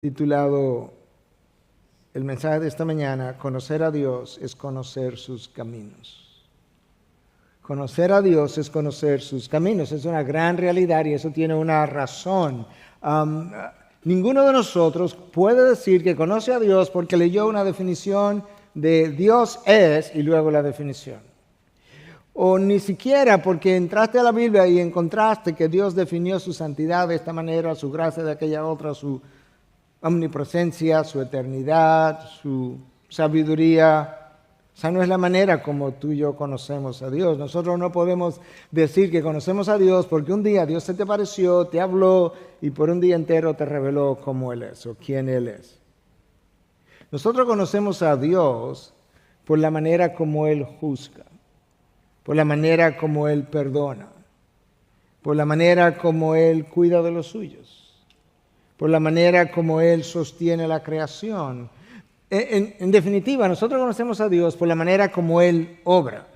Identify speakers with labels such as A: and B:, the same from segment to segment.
A: Titulado el mensaje de esta mañana: conocer a Dios es conocer sus caminos. Conocer a Dios es conocer sus caminos. Es una gran realidad y eso tiene una razón. Ninguno de nosotros puede decir que conoce a Dios porque leyó una definición de Dios es y luego la definición. O ni siquiera porque entraste a la Biblia y encontraste que Dios definió su santidad de esta manera, su gracia de aquella otra, su omnipresencia, su eternidad, su sabiduría. Esa no es la manera como tú y yo conocemos a Dios. Nosotros no podemos decir que conocemos a Dios porque un día Dios se te apareció, te habló y por un día entero te reveló cómo Él es o quién Él es. Nosotros conocemos a Dios por la manera como Él juzga, por la manera como Él perdona, por la manera como Él cuida de los suyos, por la manera como Él sostiene la creación. En definitiva, nosotros conocemos a Dios por la manera como Él obra.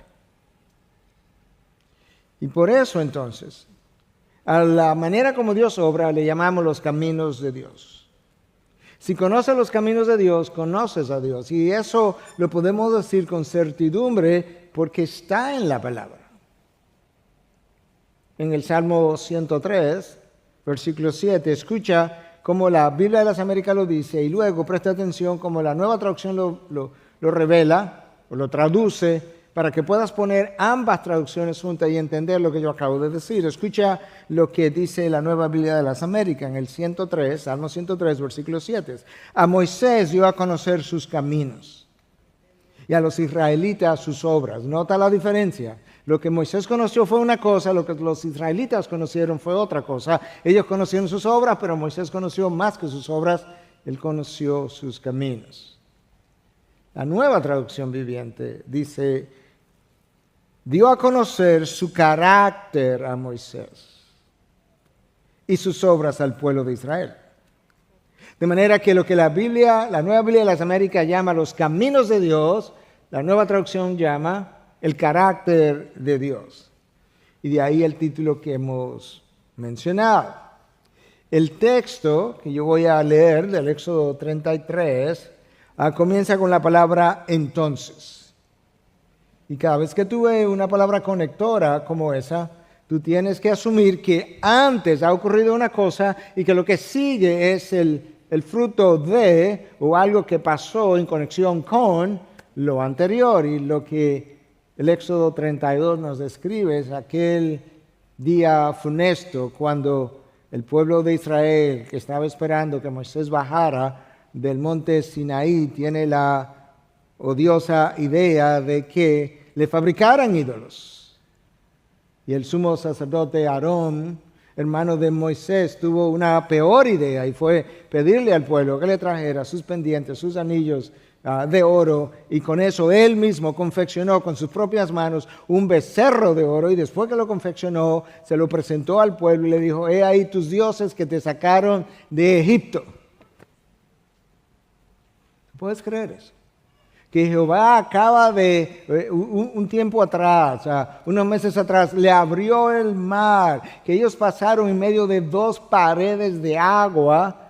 A: Y por eso entonces, a la manera como Dios obra le llamamos los caminos de Dios. Si conoces los caminos de Dios, conoces a Dios. Y eso lo podemos decir con certidumbre porque está en la palabra. En el Salmo 103, versículo 7, escucha como la Biblia de las Américas lo dice, y luego presta atención como la Nueva Traducción lo revela o lo traduce para que puedas poner ambas traducciones juntas y entender lo que yo acabo de decir. Escucha lo que dice la Nueva Biblia de las Américas en el 103, Salmo 103, versículo 7. A Moisés dio a conocer sus caminos y a los israelitas sus obras. Nota la diferencia. Lo que Moisés conoció fue una cosa, lo que los israelitas conocieron fue otra cosa. Ellos conocieron sus obras, pero Moisés conoció más que sus obras, él conoció sus caminos. La Nueva Traducción Viviente dice, dio a conocer su carácter a Moisés y sus obras al pueblo de Israel. De manera que lo que la Nueva Biblia de las Américas llama los caminos de Dios, la Nueva Traducción llama el carácter de Dios. Y de ahí el título que hemos mencionado. El texto que yo voy a leer del Éxodo 33 comienza con la palabra entonces. Y cada vez que tú ves una palabra conectora como esa, tú tienes que asumir que antes ha ocurrido una cosa y que lo que sigue es el fruto de o algo que pasó en conexión con lo anterior. Y lo que el Éxodo 32 nos describe es aquel día funesto cuando el pueblo de Israel, que estaba esperando que Moisés bajara del monte Sinaí, tiene la odiosa idea de que le fabricaran ídolos. Y el sumo sacerdote Aarón, hermano de Moisés, tuvo una peor idea y fue pedirle al pueblo que le trajera sus pendientes, sus anillos de oro, y con eso él mismo confeccionó con sus propias manos un becerro de oro, y después que lo confeccionó se lo presentó al pueblo y le dijo, he ahí tus dioses que te sacaron de Egipto. ¿Puedes creer eso? Que Jehová acaba de, un tiempo atrás, unos meses atrás, le abrió el mar, que ellos pasaron en medio de dos paredes de agua.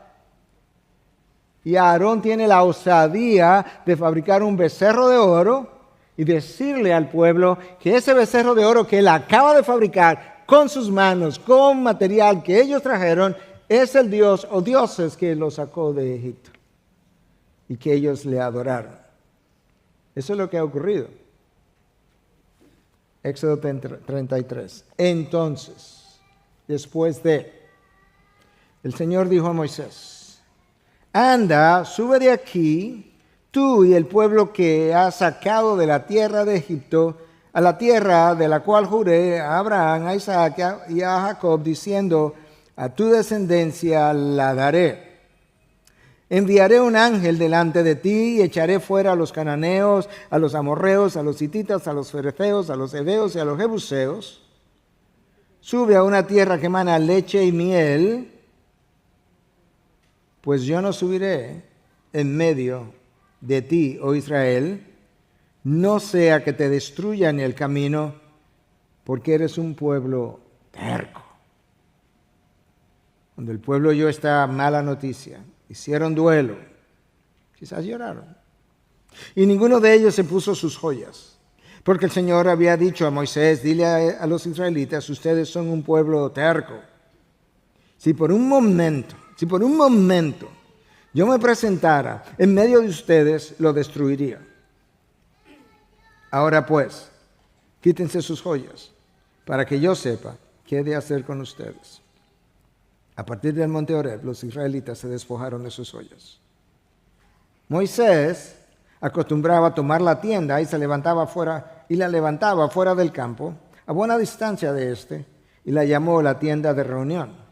A: Y Aarón tiene la osadía de fabricar un becerro de oro y decirle al pueblo que ese becerro de oro que él acaba de fabricar con sus manos, con material que ellos trajeron, es el Dios o dioses que lo sacó de Egipto y que ellos le adoraron. Eso es lo que ha ocurrido. Éxodo 33. Entonces, después el Señor dijo a Moisés, anda, sube de aquí, tú y el pueblo que has sacado de la tierra de Egipto, a la tierra de la cual juré a Abraham, a Isaac y a Jacob, diciendo, a tu descendencia la daré. Enviaré un ángel delante de ti y echaré fuera a los cananeos, a los amorreos, a los hititas, a los fereceos, a los heveos y a los jebuseos. Sube a una tierra que emana leche y miel, pues yo no subiré en medio de ti, oh Israel, no sea que te destruya en el camino, porque eres un pueblo terco. Cuando el pueblo oyó esta mala noticia, hicieron duelo, quizás lloraron. Y ninguno de ellos se puso sus joyas, porque el Señor había dicho a Moisés, dile a los israelitas, ustedes son un pueblo terco. Si por un momento yo me presentara en medio de ustedes, lo destruiría. Ahora pues, quítense sus joyas, para que yo sepa qué he de hacer con ustedes. A partir del monte Horeb, los israelitas se despojaron de sus joyas. Moisés acostumbraba a tomar la tienda y la levantaba fuera del campo, a buena distancia de éste, y la llamó la tienda de reunión.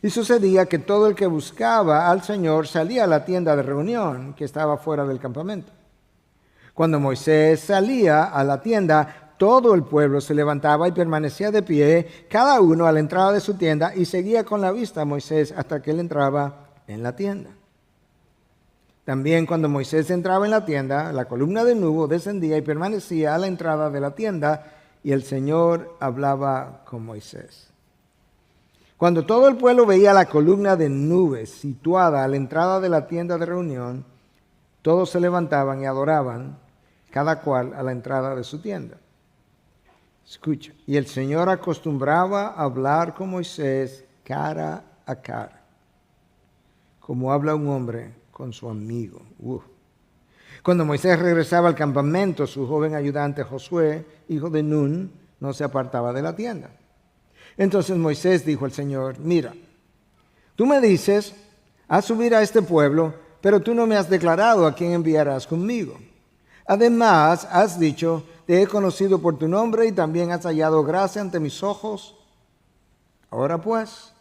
A: Y sucedía que todo el que buscaba al Señor salía a la tienda de reunión que estaba fuera del campamento. Cuando Moisés salía a la tienda, todo el pueblo se levantaba y permanecía de pie, cada uno a la entrada de su tienda, y seguía con la vista a Moisés hasta que él entraba en la tienda. También cuando Moisés entraba en la tienda, la columna de nube descendía y permanecía a la entrada de la tienda, y el Señor hablaba con Moisés. Cuando todo el pueblo veía la columna de nube situada a la entrada de la tienda de reunión, todos se levantaban y adoraban, cada cual a la entrada de su tienda. Escucha. Y el Señor acostumbraba a hablar con Moisés cara a cara, como habla un hombre con su amigo. Cuando Moisés regresaba al campamento, su joven ayudante Josué, hijo de Nun, no se apartaba de la tienda. Entonces Moisés dijo al Señor, mira, tú me dices, haz subir a este pueblo, pero tú no me has declarado a quién enviarás conmigo. Además, has dicho, te he conocido por tu nombre y también has hallado gracia ante mis ojos. Ahora pues,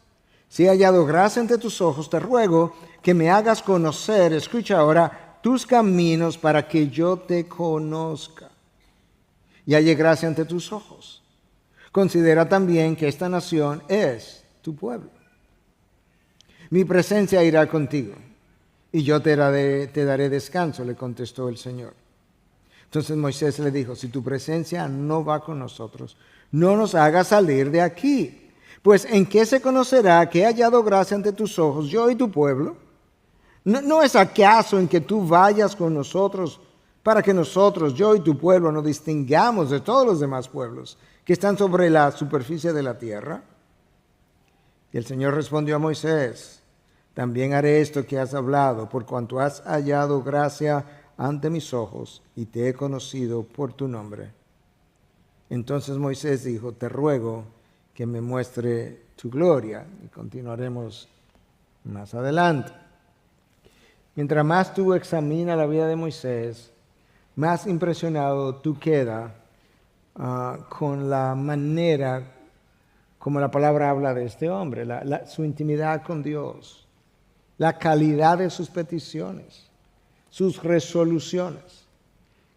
A: si he hallado gracia ante tus ojos, te ruego que me hagas conocer, escucha ahora, tus caminos para que yo te conozca y halle gracia ante tus ojos. Considera también que esta nación es tu pueblo. Mi presencia irá contigo y yo te daré descanso, le contestó el Señor. Entonces Moisés le dijo, si tu presencia no va con nosotros, no nos hagas salir de aquí. Pues ¿en qué se conocerá que he hallado gracia ante tus ojos, yo y tu pueblo? ¿No es acaso en que tú vayas con nosotros para que nosotros, yo y tu pueblo, nos distingamos de todos los demás pueblos que están sobre la superficie de la tierra? Y el Señor respondió a Moisés, también haré esto que has hablado, por cuanto has hallado gracia ante mis ojos y te he conocido por tu nombre. Entonces Moisés dijo, te ruego que me muestre tu gloria. Y continuaremos más adelante. Mientras más tú examinas la vida de Moisés, más impresionado tú quedas con la manera como la palabra habla de este hombre, su intimidad con Dios, la calidad de sus peticiones, sus resoluciones,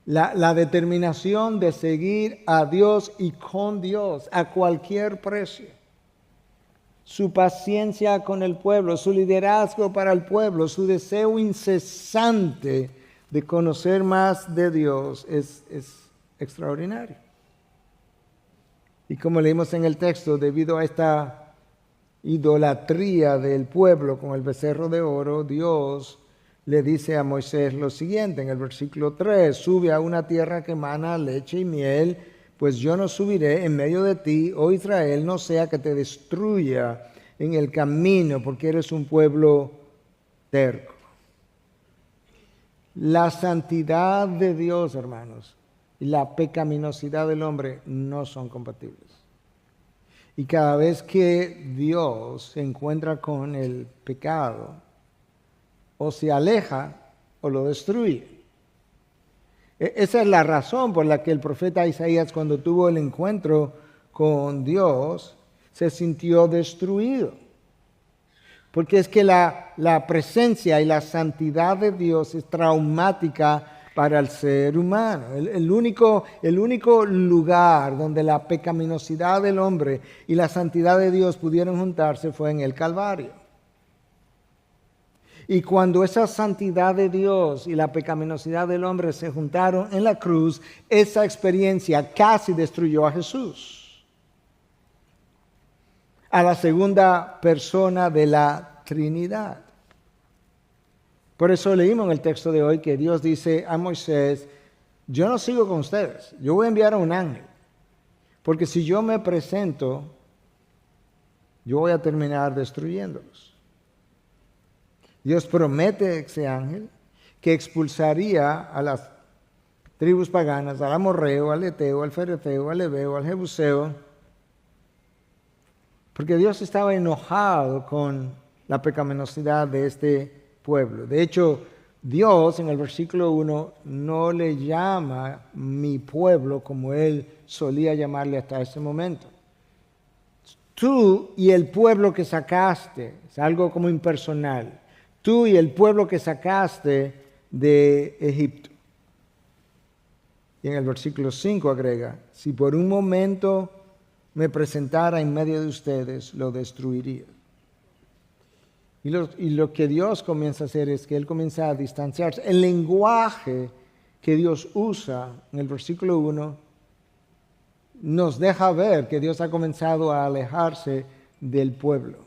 A: la determinación de seguir a Dios y con Dios a cualquier precio, su paciencia con el pueblo, su liderazgo para el pueblo, su deseo incesante de conocer más de Dios es extraordinario. Y como leímos en el texto, debido a esta idolatría del pueblo con el becerro de oro, Dios le dice a Moisés lo siguiente en el versículo 3, sube a una tierra que emana leche y miel, pues yo no subiré en medio de ti, oh Israel, no sea que te destruya en el camino, porque eres un pueblo terco. La santidad de Dios, hermanos, y la pecaminosidad del hombre no son compatibles. Y cada vez que Dios se encuentra con el pecado, o se aleja o lo destruye. Esa es la razón por la que el profeta Isaías, cuando tuvo el encuentro con Dios, se sintió destruido. Porque es que la presencia y la santidad de Dios es traumática para el ser humano. El único lugar donde la pecaminosidad del hombre y la santidad de Dios pudieron juntarse fue en el Calvario. Y cuando esa santidad de Dios y la pecaminosidad del hombre se juntaron en la cruz, esa experiencia casi destruyó a Jesús, a la segunda persona de la Trinidad. Por eso leímos en el texto de hoy que Dios dice a Moisés, yo no sigo con ustedes, yo voy a enviar a un ángel, porque si yo me presento, yo voy a terminar destruyéndolos. Dios promete a ese ángel que expulsaría a las tribus paganas, al amorreo, al eteo, al fereteo, al heveo, al jebuseo, porque Dios estaba enojado con la pecaminosidad de este pueblo. De hecho, Dios en el versículo 1 no le llama mi pueblo como Él solía llamarle hasta ese momento. Tú y el pueblo que sacaste, es algo como impersonal, tú y el pueblo que sacaste de Egipto. Y en el versículo 5 agrega, si por un momento me presentara en medio de ustedes, lo destruiría. Y lo que Dios comienza a hacer es que Él comienza a distanciarse. El lenguaje que Dios usa en el versículo 1 nos deja ver que Dios ha comenzado a alejarse del pueblo.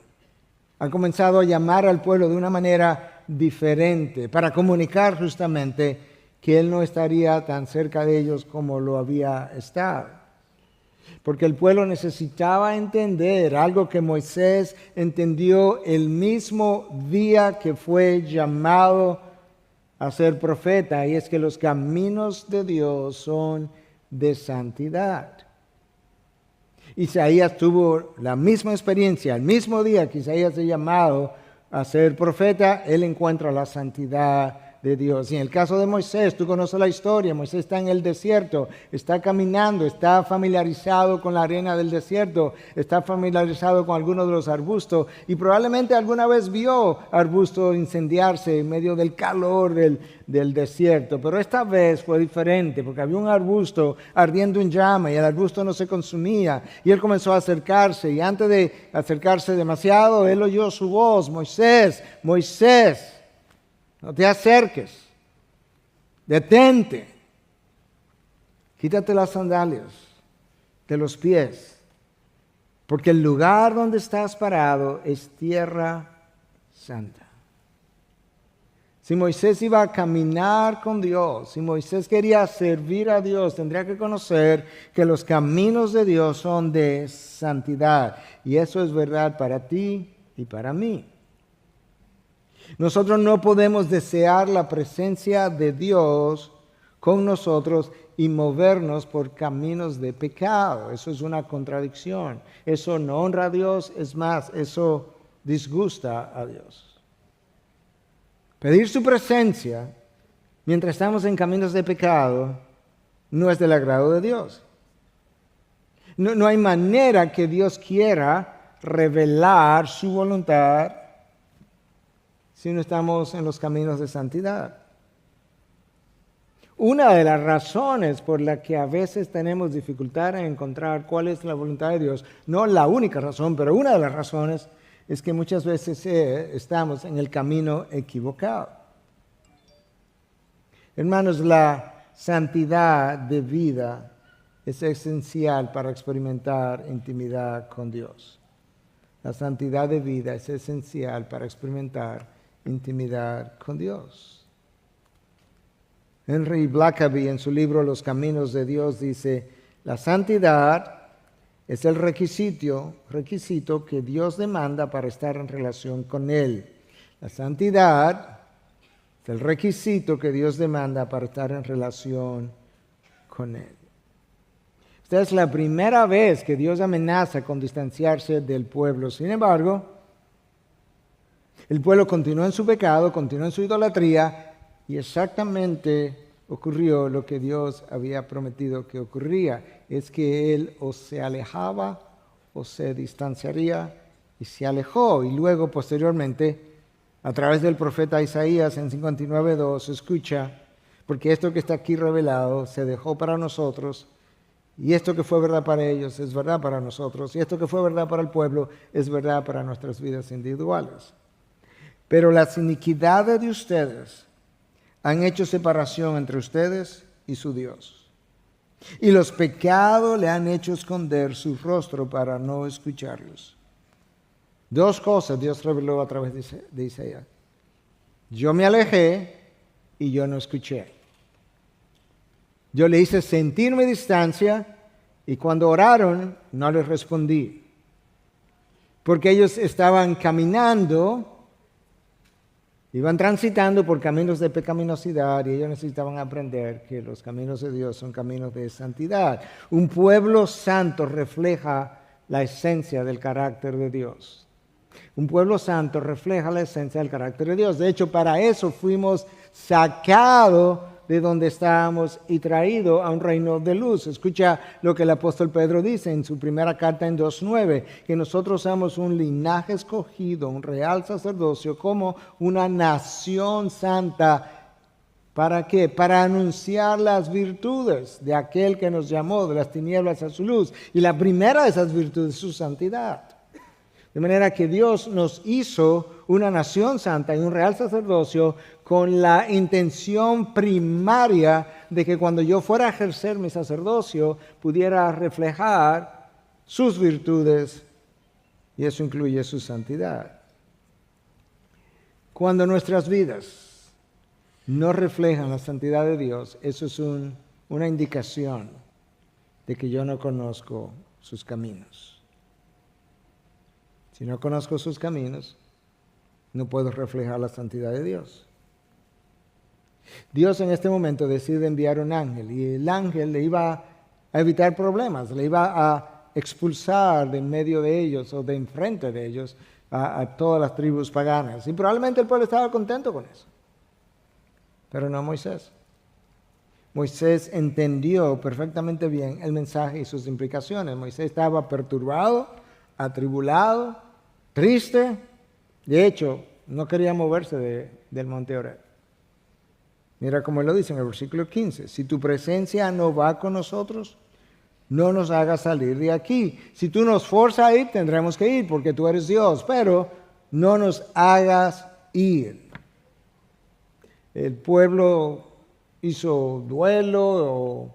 A: Ha comenzado a llamar al pueblo de una manera diferente para comunicar justamente que Él no estaría tan cerca de ellos como lo había estado. Porque el pueblo necesitaba entender algo que Moisés entendió el mismo día que fue llamado a ser profeta, y es que los caminos de Dios son de santidad. Isaías tuvo la misma experiencia, el mismo día que Isaías es llamado a ser profeta, él encuentra la santidad de Dios. Y en el caso de Moisés, tú conoces la historia, Moisés está en el desierto, está caminando, está familiarizado con la arena del desierto, está familiarizado con algunos de los arbustos y probablemente alguna vez vio arbustos incendiarse en medio del calor del desierto, pero esta vez fue diferente porque había un arbusto ardiendo en llama y el arbusto no se consumía y él comenzó a acercarse y antes de acercarse demasiado, él oyó su voz, Moisés, Moisés, no te acerques, detente, quítate las sandalias de los pies, porque el lugar donde estás parado es tierra santa. Si Moisés iba a caminar con Dios, si Moisés quería servir a Dios, tendría que conocer que los caminos de Dios son de santidad. Y eso es verdad para ti y para mí. Nosotros no podemos desear la presencia de Dios con nosotros y movernos por caminos de pecado. Eso es una contradicción. Eso no honra a Dios, es más, eso disgusta a Dios. Pedir su presencia mientras estamos en caminos de pecado no es del agrado de Dios. No hay manera que Dios quiera revelar su voluntad si no estamos en los caminos de santidad. Una de las razones por la que a veces tenemos dificultad en encontrar cuál es la voluntad de Dios, no la única razón, pero una de las razones es que muchas veces estamos en el camino equivocado. Hermanos, la santidad de vida es esencial para experimentar intimidad con Dios. La santidad de vida es esencial para experimentar intimidad con Dios. Henry Blackaby en su libro Los Caminos de Dios dice, la santidad es el requisito que Dios demanda para estar en relación con Él. La santidad es el requisito que Dios demanda para estar en relación con Él. Esta es la primera vez que Dios amenaza con distanciarse del pueblo. Sin embargo, el pueblo continuó en su pecado, continuó en su idolatría y exactamente ocurrió lo que Dios había prometido que ocurría. Es que Él o se alejaba o se distanciaría y se alejó. Y luego posteriormente, a través del profeta Isaías en 59:2, escucha, porque esto que está aquí revelado se dejó para nosotros y esto que fue verdad para ellos es verdad para nosotros y esto que fue verdad para el pueblo es verdad para nuestras vidas individuales. Pero las iniquidades de ustedes han hecho separación entre ustedes y su Dios. Y los pecados le han hecho esconder su rostro para no escucharlos. Dos cosas Dios reveló a través de Isaías. Yo me alejé y yo no escuché. Yo le hice sentir mi distancia y cuando oraron no les respondí. Porque ellos estaban caminando, iban transitando por caminos de pecaminosidad y ellos necesitaban aprender que los caminos de Dios son caminos de santidad. Un pueblo santo refleja la esencia del carácter de Dios. Un pueblo santo refleja la esencia del carácter de Dios. De hecho, para eso fuimos sacados de donde estábamos y traídos a un reino de luz. Escucha lo que el apóstol Pedro dice en su primera carta en 2:9, que nosotros somos un linaje escogido, un real sacerdocio, como una nación santa. ¿Para qué? Para anunciar las virtudes de aquel que nos llamó de las tinieblas a su luz. Y la primera de esas virtudes es su santidad. De manera que Dios nos hizo una nación santa y un real sacerdocio con la intención primaria de que cuando yo fuera a ejercer mi sacerdocio pudiera reflejar sus virtudes y eso incluye su santidad. Cuando nuestras vidas no reflejan la santidad de Dios, eso es una indicación de que yo no conozco sus caminos. Si no conozco sus caminos, no puedo reflejar la santidad de Dios. Dios en este momento decide enviar un ángel y el ángel le iba a evitar problemas, le iba a expulsar de en medio de ellos o de enfrente de ellos a todas las tribus paganas. Y probablemente el pueblo estaba contento con eso, pero no Moisés. Moisés entendió perfectamente bien el mensaje y sus implicaciones. Moisés estaba perturbado, atribulado, triste. De hecho, no quería moverse del monte Horeb. Mira cómo lo dice en el versículo 15. Si tu presencia no va con nosotros, no nos hagas salir de aquí. Si tú nos forzas a ir, tendremos que ir porque tú eres Dios, pero no nos hagas ir. El pueblo hizo duelo,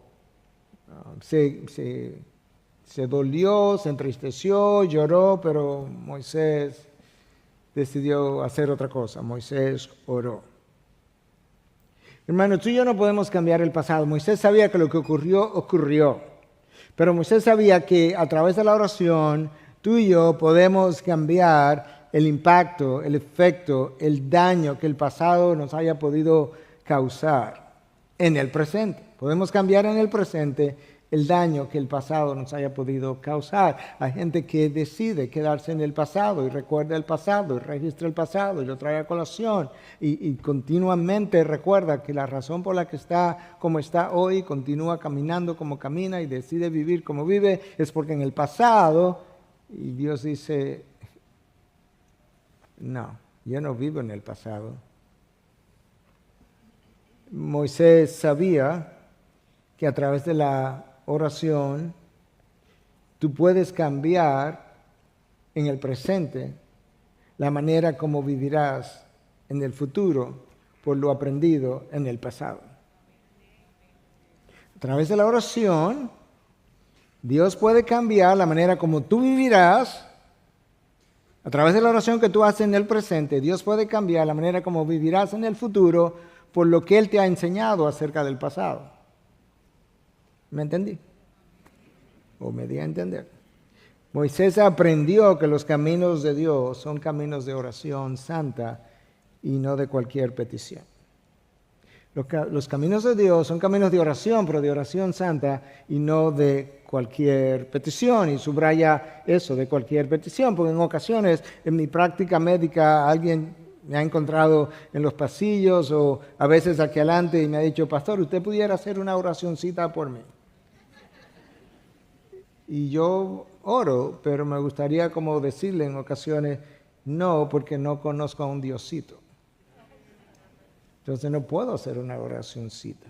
A: se dolió, se entristeció, lloró, pero Moisés decidió hacer otra cosa. Moisés oró. Hermano, tú y yo no podemos cambiar el pasado. Moisés sabía que lo que ocurrió. Pero Moisés sabía que a través de la oración, tú y yo podemos cambiar el impacto, el efecto, el daño que el pasado nos haya podido causar en el presente. Podemos cambiar en el presente el daño que el pasado nos haya podido causar. Hay gente que decide quedarse en el pasado y recuerda el pasado y registra el pasado y lo trae a colación y continuamente recuerda que la razón por la que está como está hoy, continúa caminando como camina y decide vivir como vive, es porque en el pasado, y Dios dice, no, yo no vivo en el pasado. Moisés sabía que a través de la oración, tú puedes cambiar en el presente la manera como vivirás en el futuro por lo aprendido en el pasado. A través de la oración, Dios puede cambiar la manera como tú vivirás. A través de la oración que tú haces en el presente, Dios puede cambiar la manera como vivirás en el futuro por lo que Él te ha enseñado acerca del pasado. ¿Me entendí? ¿O me di a entender? Moisés aprendió que los caminos de Dios son caminos de oración santa y no de cualquier petición. Los caminos de Dios son caminos de oración, pero de oración santa y no de cualquier petición. Y subraya eso, de cualquier petición, porque en ocasiones en mi práctica médica alguien me ha encontrado en los pasillos o a veces aquí adelante y me ha dicho, pastor, ¿usted pudiera hacer una oracioncita por mí? Y yo oro, pero me gustaría como decirle en ocasiones, no, porque no conozco a un Diosito. Entonces no puedo hacer una oracioncita.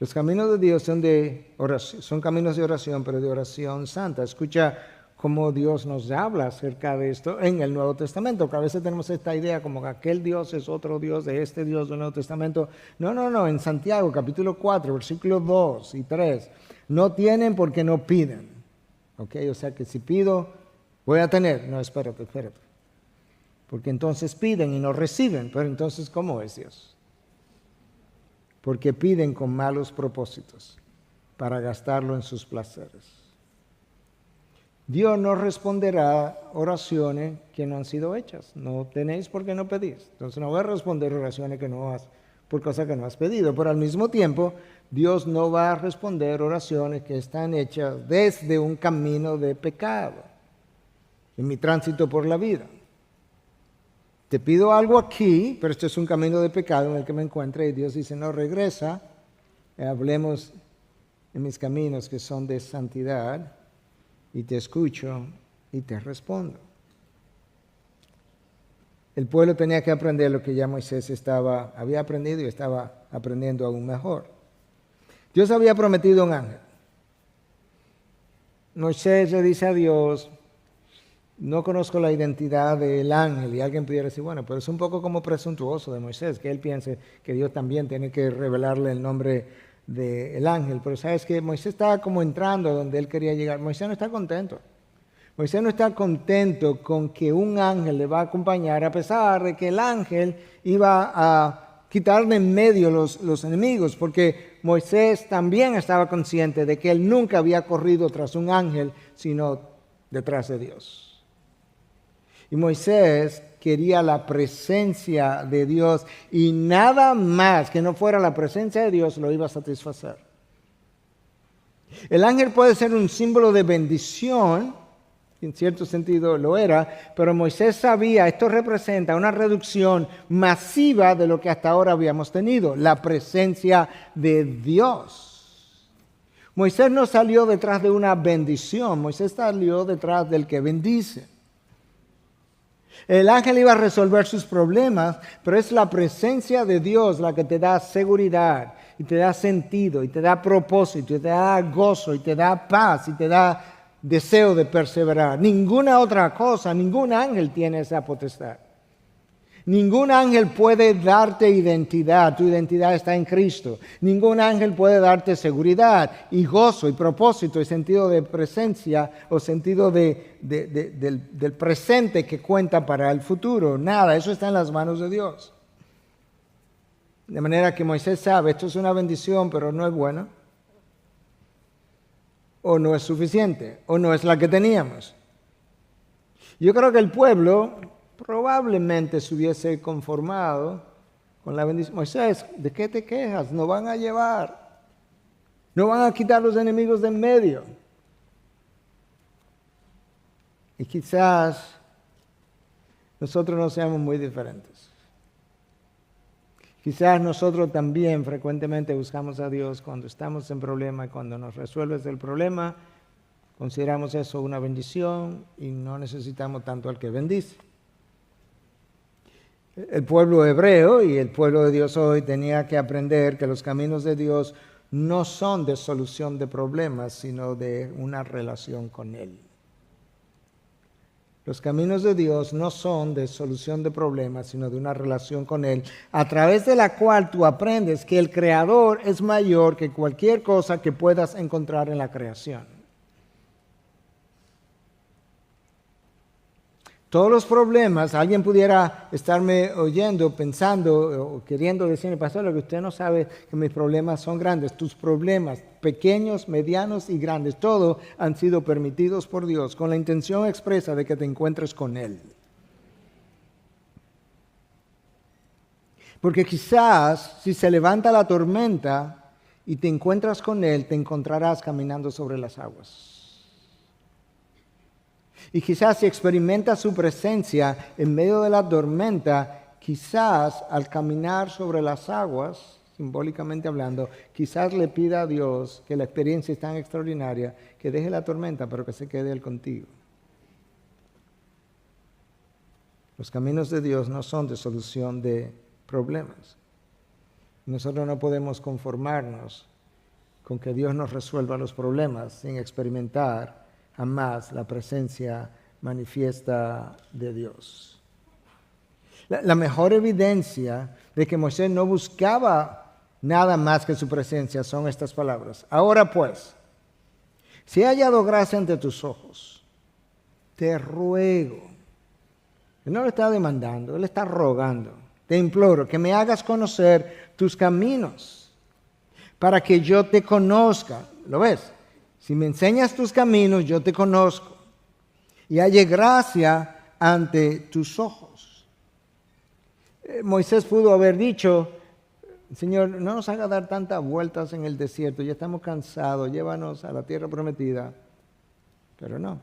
A: Los caminos de Dios son caminos de oración, pero de oración santa. Escucha cómo Dios nos habla acerca de esto en el Nuevo Testamento, que a veces tenemos esta idea como que aquel Dios es otro Dios de este Dios del Nuevo Testamento. No, en Santiago capítulo 4, versículos 2 y 3, no tienen porque no piden. ¿Ok? O sea que si pido, voy a tener. No, espérate. porque entonces piden y no reciben. Pero entonces, ¿cómo es Dios? Porque piden con malos propósitos para gastarlo en sus placeres. Dios no responderá oraciones que no han sido hechas. No tenéis porque no pedís. Entonces no va a responder oraciones que no has, por cosas que no has pedido. Pero al mismo tiempo, Dios no va a responder oraciones que están hechas desde un camino de pecado, en mi tránsito por la vida. Te pido algo aquí, pero esto es un camino de pecado en el que me encuentro, y Dios dice, no, regresa, hablemos en mis caminos que son de santidad, y te escucho y te respondo. El pueblo tenía que aprender lo que ya Moisés había aprendido y estaba aprendiendo aún mejor. Dios había prometido un ángel. Moisés le dice a Dios, no conozco la identidad del ángel, y alguien pudiera decir, bueno, pero es un poco como presuntuoso de Moisés, que él piense que Dios también tiene que revelarle el nombre del ángel. Pero sabes que Moisés estaba como entrando donde él quería llegar. Moisés no está contento. Moisés no está contento con que un ángel le va a acompañar, a pesar de que el ángel iba a quitarle en medio los enemigos, porque Moisés también estaba consciente de que él nunca había corrido tras un ángel, sino detrás de Dios. Y Moisés quería la presencia de Dios, y nada más que no fuera la presencia de Dios lo iba a satisfacer. El ángel puede ser un símbolo de bendición, en cierto sentido lo era, pero Moisés sabía, esto representa una reducción masiva de lo que hasta ahora habíamos tenido, la presencia de Dios. Moisés no salió detrás de una bendición, Moisés salió detrás del que bendice. El ángel iba a resolver sus problemas, pero es la presencia de Dios la que te da seguridad, y te da sentido, y te da propósito, y te da gozo, y te da paz, y te da deseo de perseverar. Ninguna otra cosa, ningún ángel tiene esa potestad. Ningún ángel puede darte identidad, tu identidad está en Cristo. Ningún ángel puede darte seguridad y gozo y propósito y sentido de presencia o sentido del presente que cuenta para el futuro. Nada, eso está en las manos de Dios. De manera que Moisés sabe, esto es una bendición, pero no es buena, o no es suficiente, o no es la que teníamos. Yo creo que el pueblo probablemente se hubiese conformado con la bendición. Moisés, ¿de qué te quejas? Nos van a llevar. No van a quitar los enemigos de en medio. Y quizás nosotros no seamos muy diferentes. Quizás nosotros también frecuentemente buscamos a Dios cuando estamos en problema, y cuando nos resuelves el problema, consideramos eso una bendición y no necesitamos tanto al que bendice. El pueblo hebreo y el pueblo de Dios hoy tenía que aprender que los caminos de Dios no son de solución de problemas, sino de una relación con Él. Los caminos de Dios no son de solución de problemas, sino de una relación con Él, a través de la cual tú aprendes que el Creador es mayor que cualquier cosa que puedas encontrar en la creación. Todos los problemas, alguien pudiera estarme oyendo, pensando o queriendo decirme, pastor, lo que usted no sabe es que mis problemas son grandes. Tus problemas, pequeños, medianos y grandes, todos han sido permitidos por Dios con la intención expresa de que te encuentres con Él. Porque quizás si se levanta la tormenta y te encuentras con Él, te encontrarás caminando sobre las aguas. Y quizás si experimentas su presencia en medio de la tormenta, quizás al caminar sobre las aguas, simbólicamente hablando, quizás le pida a Dios que la experiencia es tan extraordinaria que deje la tormenta, pero que se quede Él contigo. Los caminos de Dios no son de solución de problemas. Nosotros no podemos conformarnos con que Dios nos resuelva los problemas sin experimentar jamás la presencia manifiesta de Dios. La mejor evidencia de que Moisés no buscaba nada más que su presencia son estas palabras. Ahora pues, si he hallado gracia ante tus ojos, te ruego Él no le está demandando, Él está rogando. Te imploro que me hagas conocer tus caminos para que yo te conozca. ¿Lo ves? Si me enseñas tus caminos, yo te conozco y halle gracia ante tus ojos. Moisés pudo haber dicho, Señor, no nos haga dar tantas vueltas en el desierto, ya estamos cansados, llévanos a la tierra prometida. Pero no.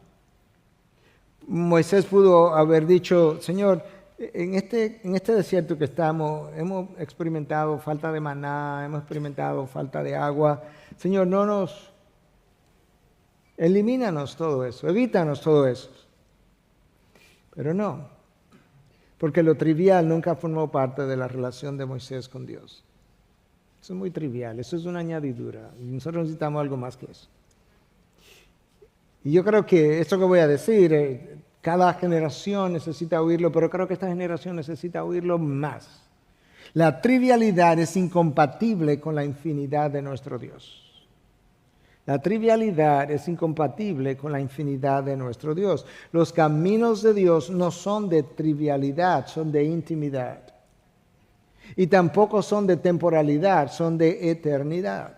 A: Moisés pudo haber dicho, Señor, en este desierto que estamos, hemos experimentado falta de maná, hemos experimentado falta de agua. Señor, elimínanos todo eso, evítanos todo eso. Pero no, porque lo trivial nunca formó parte de la relación de Moisés con Dios. Eso es muy trivial, eso es una añadidura. Y nosotros necesitamos algo más que eso. Y yo creo que esto que voy a decir, cada generación necesita oírlo, pero creo que esta generación necesita oírlo más. La trivialidad es incompatible con la infinidad de nuestro Dios. La trivialidad es incompatible con la infinidad de nuestro Dios. Los caminos de Dios no son de trivialidad, son de intimidad. Y tampoco son de temporalidad, son de eternidad.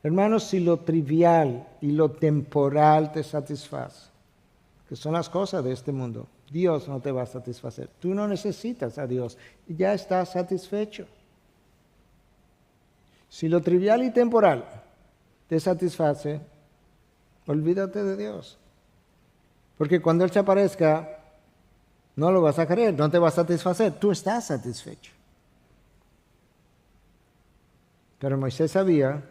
A: Hermanos, si lo trivial y lo temporal te satisface, que son las cosas de este mundo, Dios no te va a satisfacer. Tú no necesitas a Dios, ya estás satisfecho. Si lo trivial y temporal te satisface, olvídate de Dios. Porque cuando Él se aparezca, no lo vas a querer, no te va a satisfacer, tú estás satisfecho. Pero Moisés sabía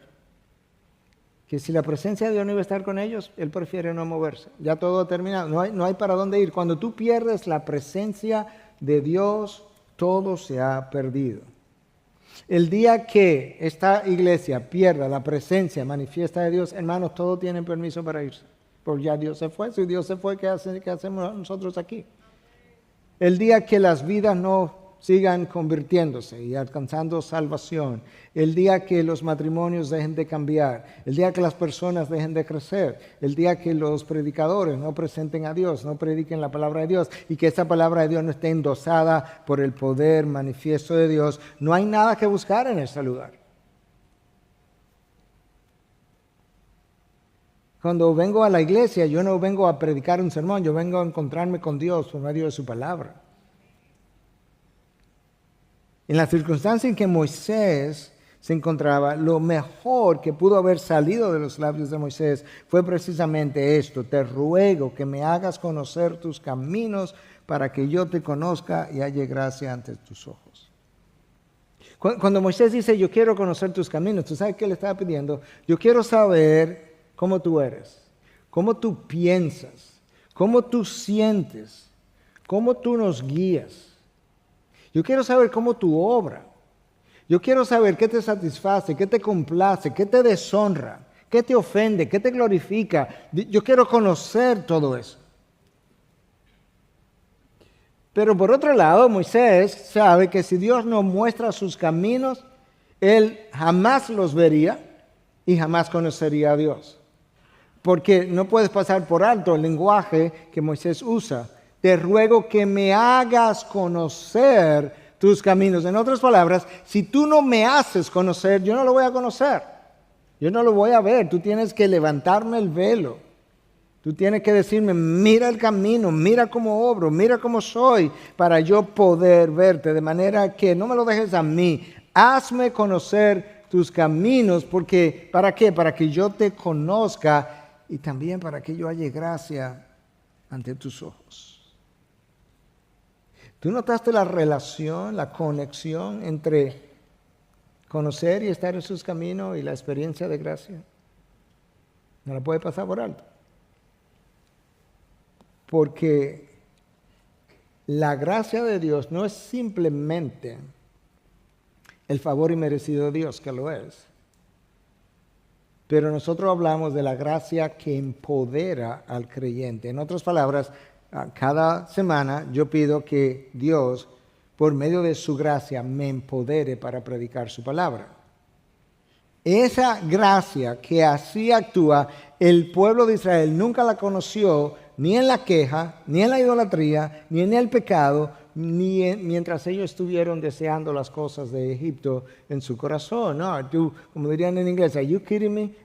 A: que si la presencia de Dios no iba a estar con ellos, él prefiere no moverse. Ya todo ha terminado, no hay para dónde ir. Cuando tú pierdes la presencia de Dios, todo se ha perdido. El día que esta iglesia pierda la presencia manifiesta de Dios, hermanos, todos tienen permiso para irse. Porque ya Dios se fue. Si Dios se fue, ¿qué hacemos nosotros aquí? El día que las vidas no sigan convirtiéndose y alcanzando salvación, el día que los matrimonios dejen de cambiar, el día que las personas dejen de crecer, el día que los predicadores no presenten a Dios, no prediquen la palabra de Dios y que esa palabra de Dios no esté endosada por el poder manifiesto de Dios, no hay nada que buscar en ese lugar. Cuando vengo a la iglesia, yo no vengo a predicar un sermón, yo vengo a encontrarme con Dios por medio de su palabra. En la circunstancia en que Moisés se encontraba, lo mejor que pudo haber salido de los labios de Moisés fue precisamente esto: te ruego que me hagas conocer tus caminos para que yo te conozca y halle gracia ante tus ojos. Cuando Moisés dice, yo quiero conocer tus caminos, ¿tú sabes qué le estaba pidiendo? Yo quiero saber cómo tú eres, cómo tú piensas, cómo tú sientes, cómo tú nos guías. Yo quiero saber cómo tú obras. Yo quiero saber qué te satisface, qué te complace, qué te deshonra, qué te ofende, qué te glorifica. Yo quiero conocer todo eso. Pero por otro lado, Moisés sabe que si Dios no muestra sus caminos, él jamás los vería y jamás conocería a Dios. Porque no puedes pasar por alto el lenguaje que Moisés usa. Te ruego que me hagas conocer tus caminos. En otras palabras, si tú no me haces conocer, yo no lo voy a conocer. Yo no lo voy a ver. Tú tienes que levantarme el velo. Tú tienes que decirme, mira el camino, mira cómo obro, mira cómo soy, para yo poder verte. De manera que no me lo dejes a mí. Hazme conocer tus caminos, porque ¿para qué? Para que yo te conozca y también para que yo halle gracia ante tus ojos. ¿Tú notaste la relación, la conexión entre conocer y estar en sus caminos y la experiencia de gracia? No la puede pasar por alto. Porque la gracia de Dios no es simplemente el favor inmerecido de Dios, que lo es. Pero nosotros hablamos de la gracia que empodera al creyente. En otras palabras, cada semana yo pido que Dios, por medio de su gracia, me empodere para predicar su palabra. Esa gracia que así actúa, el pueblo de Israel nunca la conoció ni en la queja, ni en la idolatría, ni en el pecado, mientras ellos estuvieron deseando las cosas de Egipto en su corazón. No, tú, como dirían en inglés, ¿are you kidding me?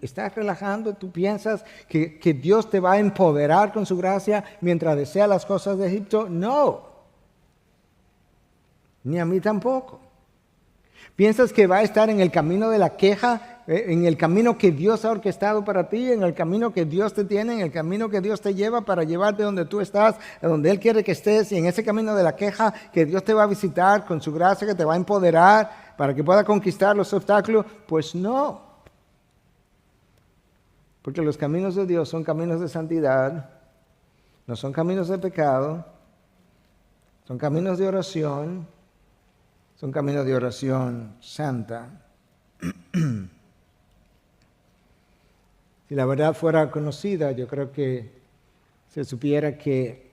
A: ¿Estás relajando? ¿Tú piensas que Dios te va a empoderar con su gracia mientras desea las cosas de Egipto? No, ni a mí tampoco. ¿Piensas que va a estar en el camino de la queja, en el camino que Dios ha orquestado para ti, en el camino que Dios te tiene, en el camino que Dios te lleva para llevarte donde tú estás, a donde Él quiere que estés, y en ese camino de la queja que Dios te va a visitar con su gracia, que te va a empoderar para que pueda conquistar los obstáculos? Pues no. Porque los caminos de Dios son caminos de santidad, no son caminos de pecado, son caminos de oración. Son caminos de oración santa. Si la verdad fuera conocida, yo creo que se supiera que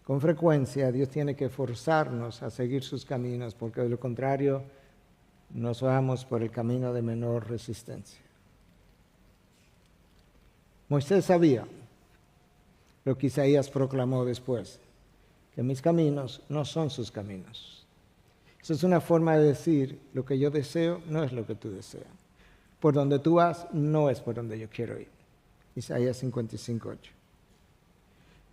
A: con frecuencia Dios tiene que forzarnos a seguir sus caminos, porque de lo contrario nos vamos por el camino de menor resistencia. Moisés sabía lo que Isaías proclamó después, que mis caminos no son sus caminos. Eso es una forma de decir, lo que yo deseo no es lo que tú deseas. Por donde tú vas no es por donde yo quiero ir. Isaías 55:8.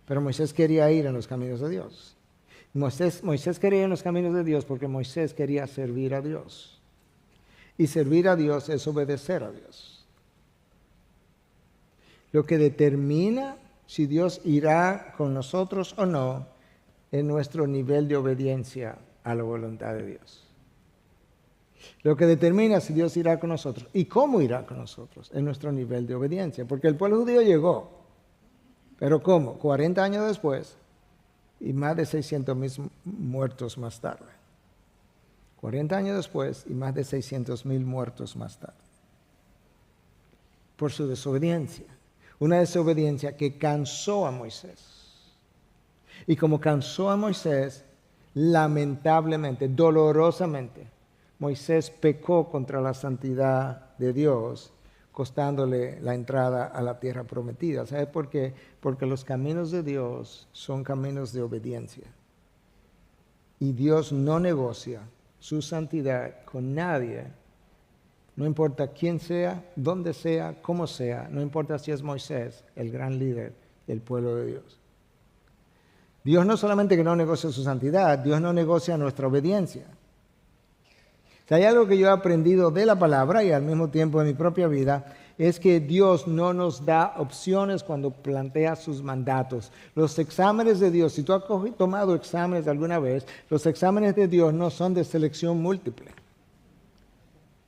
A: Pero Moisés quería ir en los caminos de Dios. Moisés quería ir en los caminos de Dios porque Moisés quería servir a Dios. Y servir a Dios es obedecer a Dios. Lo que determina si Dios irá con nosotros o no es nuestro nivel de obediencia a la voluntad de Dios. Lo que determina si Dios irá con nosotros y cómo irá con nosotros es nuestro nivel de obediencia. Porque el pueblo judío llegó, pero ¿cómo? 40 años después y más de 600,000 muertos más tarde. 40 años después y más de 600,000 muertos más tarde. Por su desobediencia. Una desobediencia que cansó a Moisés. Y como cansó a Moisés, lamentablemente, dolorosamente, Moisés pecó contra la santidad de Dios, costándole la entrada a la tierra prometida. ¿Sabes por qué? Porque los caminos de Dios son caminos de obediencia. Y Dios no negocia su santidad con nadie. No importa quién sea, dónde sea, cómo sea. No importa si es Moisés, el gran líder del pueblo de Dios. Dios no solamente que no negocia su santidad, Dios no negocia nuestra obediencia. Si hay algo que yo he aprendido de la palabra y al mismo tiempo de mi propia vida, es que Dios no nos da opciones cuando plantea sus mandatos. Los exámenes de Dios, si tú has tomado exámenes alguna vez, los exámenes de Dios no son de selección múltiple,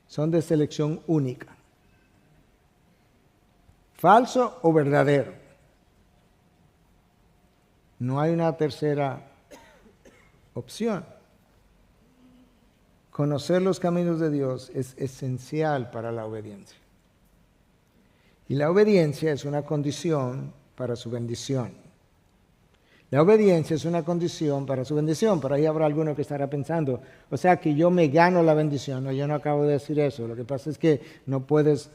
A: son de selección única. Falso o verdadero. No hay una tercera opción. Conocer los caminos de Dios es esencial para la obediencia. Y la obediencia es una condición para su bendición. La obediencia es una condición para su bendición. Por ahí habrá alguno que estará pensando, o sea que yo me gano la bendición. No, yo no acabo de decir eso. Lo que pasa es que no puedes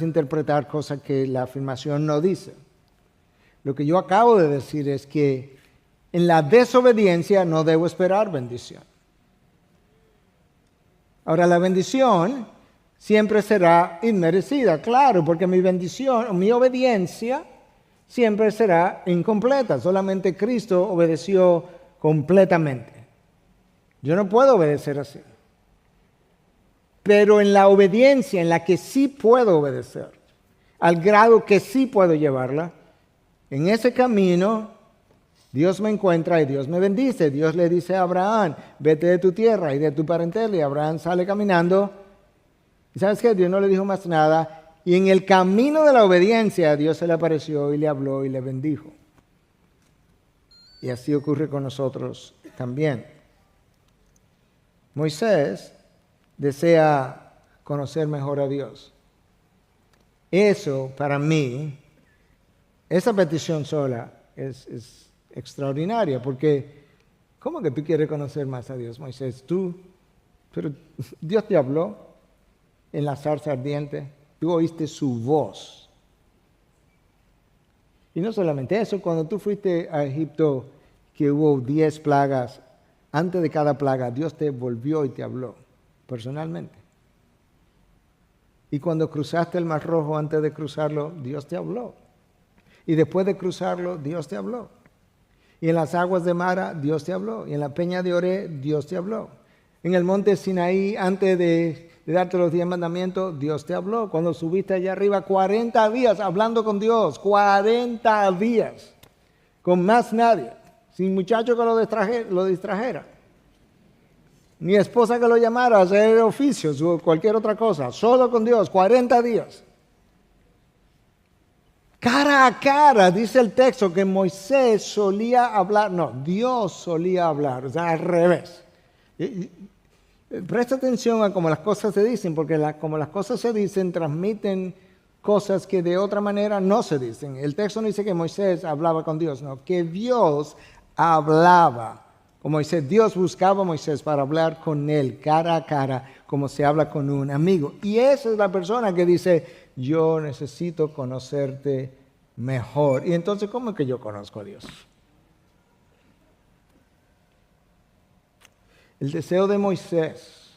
A: interpretar cosas que la afirmación no dice. Lo que yo acabo de decir es que en la desobediencia no debo esperar bendición. Ahora, la bendición siempre será inmerecida, claro, porque mi bendición, mi obediencia siempre será incompleta. Solamente Cristo obedeció completamente. Yo no puedo obedecer así. Pero en la obediencia en la que sí puedo obedecer, al grado que sí puedo llevarla, en ese camino, Dios me encuentra y Dios me bendice. Dios le dice a Abraham, vete de tu tierra y de tu parentela. Y Abraham sale caminando. ¿Y sabes qué? Dios no le dijo más nada. Y en el camino de la obediencia, Dios se le apareció y le habló y le bendijo. Y así ocurre con nosotros también. Moisés desea conocer mejor a Dios. Eso, para mí, esa petición sola es extraordinaria, porque ¿cómo que tú quieres conocer más a Dios, Moisés? Pero Dios te habló en la zarza ardiente, tú oíste su voz. Y no solamente eso, cuando tú fuiste a Egipto, que hubo 10 plagas, antes de cada plaga, Dios te volvió y te habló personalmente. Y cuando cruzaste el Mar Rojo, antes de cruzarlo, Dios te habló. Y después de cruzarlo, Dios te habló. Y en las aguas de Mara, Dios te habló. Y en la peña de Oré, Dios te habló. En el monte Sinaí, antes de darte los 10 mandamientos, Dios te habló. Cuando subiste allá arriba, 40 días hablando con Dios. 40 días. Con más nadie. Sin muchacho que lo distrajera. Ni esposa que lo llamara a hacer oficios o cualquier otra cosa. Solo con Dios, 40 días. Cara a cara, dice el texto que Moisés solía hablar. No, Dios solía hablar. O sea, al revés. Presta atención a cómo las cosas se dicen, porque como las cosas se dicen, transmiten cosas que de otra manera no se dicen. El texto no dice que Moisés hablaba con Dios, no, que Dios hablaba con Moisés. Dios buscaba a Moisés para hablar con él cara a cara, como se habla con un amigo. Y esa es la persona que dice, yo necesito conocerte mejor. Y entonces, ¿cómo es que yo conozco a Dios? El deseo de Moisés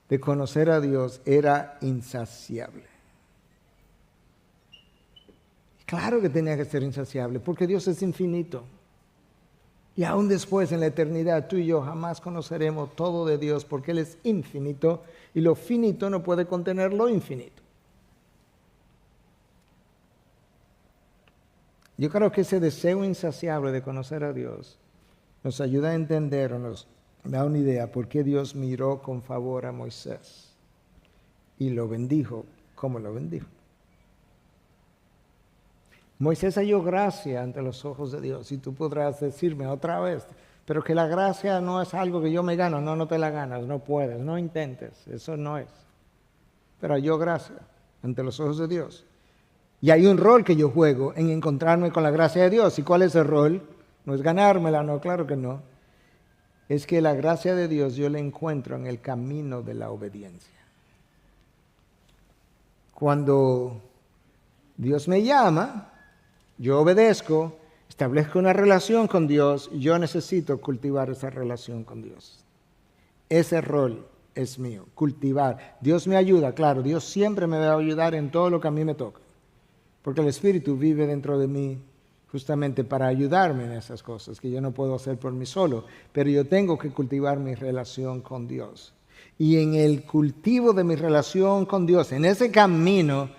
A: de conocer a Dios era insaciable. Claro que tenía que ser insaciable, porque Dios es infinito. Y aún después, en la eternidad, tú y yo jamás conoceremos todo de Dios, porque Él es infinito, y lo finito no puede contener lo infinito. Yo creo que ese deseo insaciable de conocer a Dios nos ayuda a entender o nos da una idea por qué Dios miró con favor a Moisés y lo bendijo como lo bendijo. Moisés halló gracia ante los ojos de Dios, y tú podrás decirme otra vez, pero que la gracia no es algo que yo me gano. No, no te la ganas, no puedes, no intentes, eso no es. Pero halló gracia ante los ojos de Dios. Y hay un rol que yo juego en encontrarme con la gracia de Dios. ¿Y cuál es el rol? No es ganármela, no, claro que no. Es que la gracia de Dios yo la encuentro en el camino de la obediencia. Cuando Dios me llama, yo obedezco, establezco una relación con Dios, y yo necesito cultivar esa relación con Dios. Ese rol es mío, cultivar. Dios me ayuda, claro, Dios siempre me va a ayudar en todo lo que a mí me toca. Porque el Espíritu vive dentro de mí justamente para ayudarme en esas cosas que yo no puedo hacer por mí solo. Pero yo tengo que cultivar mi relación con Dios. Y en el cultivo de mi relación con Dios, en ese camino,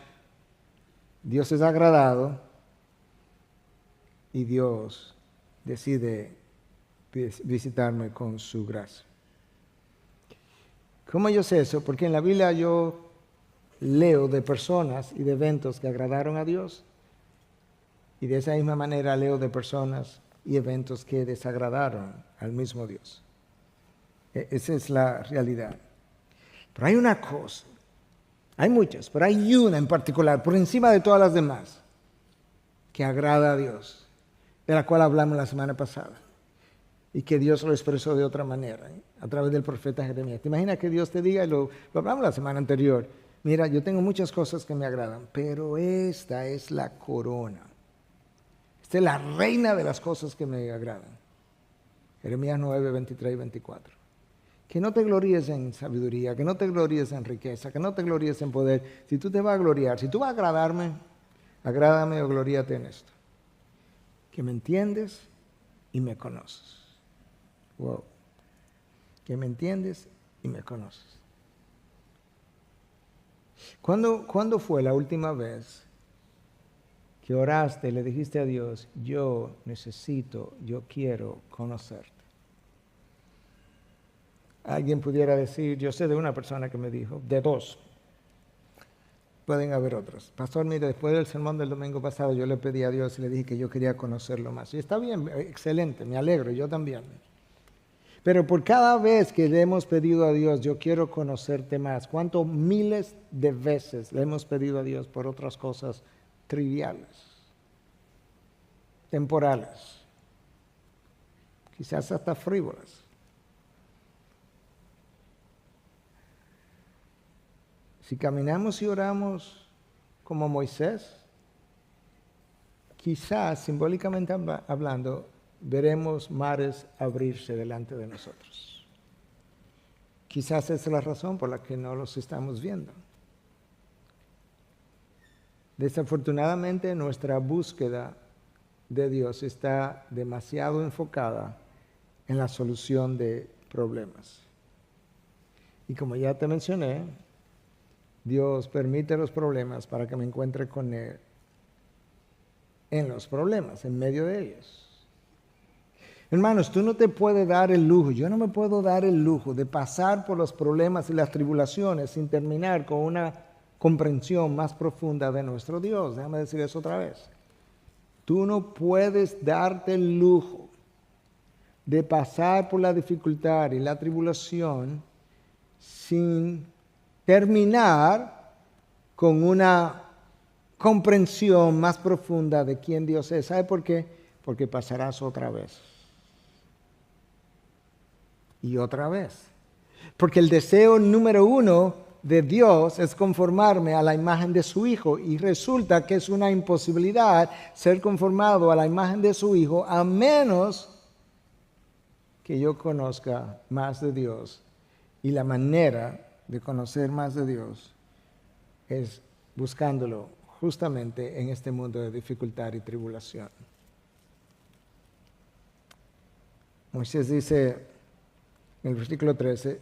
A: Dios es agradado y Dios decide visitarme con su gracia. ¿Cómo yo sé eso? Porque en la Biblia yo leo de personas y de eventos que agradaron a Dios, y de esa misma manera leo de personas y eventos que desagradaron al mismo Dios. Esa es la realidad. Pero hay una cosa, hay muchas, pero hay una en particular, por encima de todas las demás, que agrada a Dios, de la cual hablamos la semana pasada, y que Dios lo expresó de otra manera, a través del profeta Jeremías. ¿Te imaginas que Dios te diga, y lo hablamos la semana anterior, mira, yo tengo muchas cosas que me agradan, pero esta es la corona. Esta es la reina de las cosas que me agradan. Jeremías 9, 23 y 24. Que no te gloríes en sabiduría, que no te gloríes en riqueza, que no te gloríes en poder. Si tú te vas a gloriar, si tú vas a agradarme, agrádame o gloríate en esto. Que me entiendes y me conoces. Wow. Que me entiendes y me conoces. ¿Cuándo fue la última vez que oraste y le dijiste a Dios, yo necesito, yo quiero conocerte? Alguien pudiera decir, yo sé de una persona que me dijo, de dos, pueden haber otros. Pastor, mire, después del sermón del domingo pasado yo le pedí a Dios y le dije que yo quería conocerlo más. Y está bien, excelente, me alegro, yo también. Pero por cada vez que le hemos pedido a Dios, yo quiero conocerte más, ¿cuántos miles de veces le hemos pedido a Dios por otras cosas triviales, temporales, quizás hasta frívolas? Si caminamos y oramos como Moisés, quizás, simbólicamente hablando, veremos mares abrirse delante de nosotros. Quizás esa es la razón por la que no los estamos viendo. Desafortunadamente, nuestra búsqueda de Dios está demasiado enfocada en la solución de problemas. Y como ya te mencioné, Dios permite los problemas para que me encuentre con Él en los problemas, en medio de ellos. Hermanos, tú no te puedes dar el lujo, yo no me puedo dar el lujo de pasar por los problemas y las tribulaciones sin terminar con una comprensión más profunda de nuestro Dios. Déjame decir eso otra vez. Tú no puedes darte el lujo de pasar por la dificultad y la tribulación sin terminar con una comprensión más profunda de quién Dios es. ¿Sabe por qué? Porque pasarás otra vez. Y otra vez. Porque el deseo número uno de Dios es conformarme a la imagen de su Hijo. Y resulta que es una imposibilidad ser conformado a la imagen de su Hijo a menos que yo conozca más de Dios. Y la manera de conocer más de Dios es buscándolo justamente en este mundo de dificultad y tribulación. Moisés dice en el versículo 13,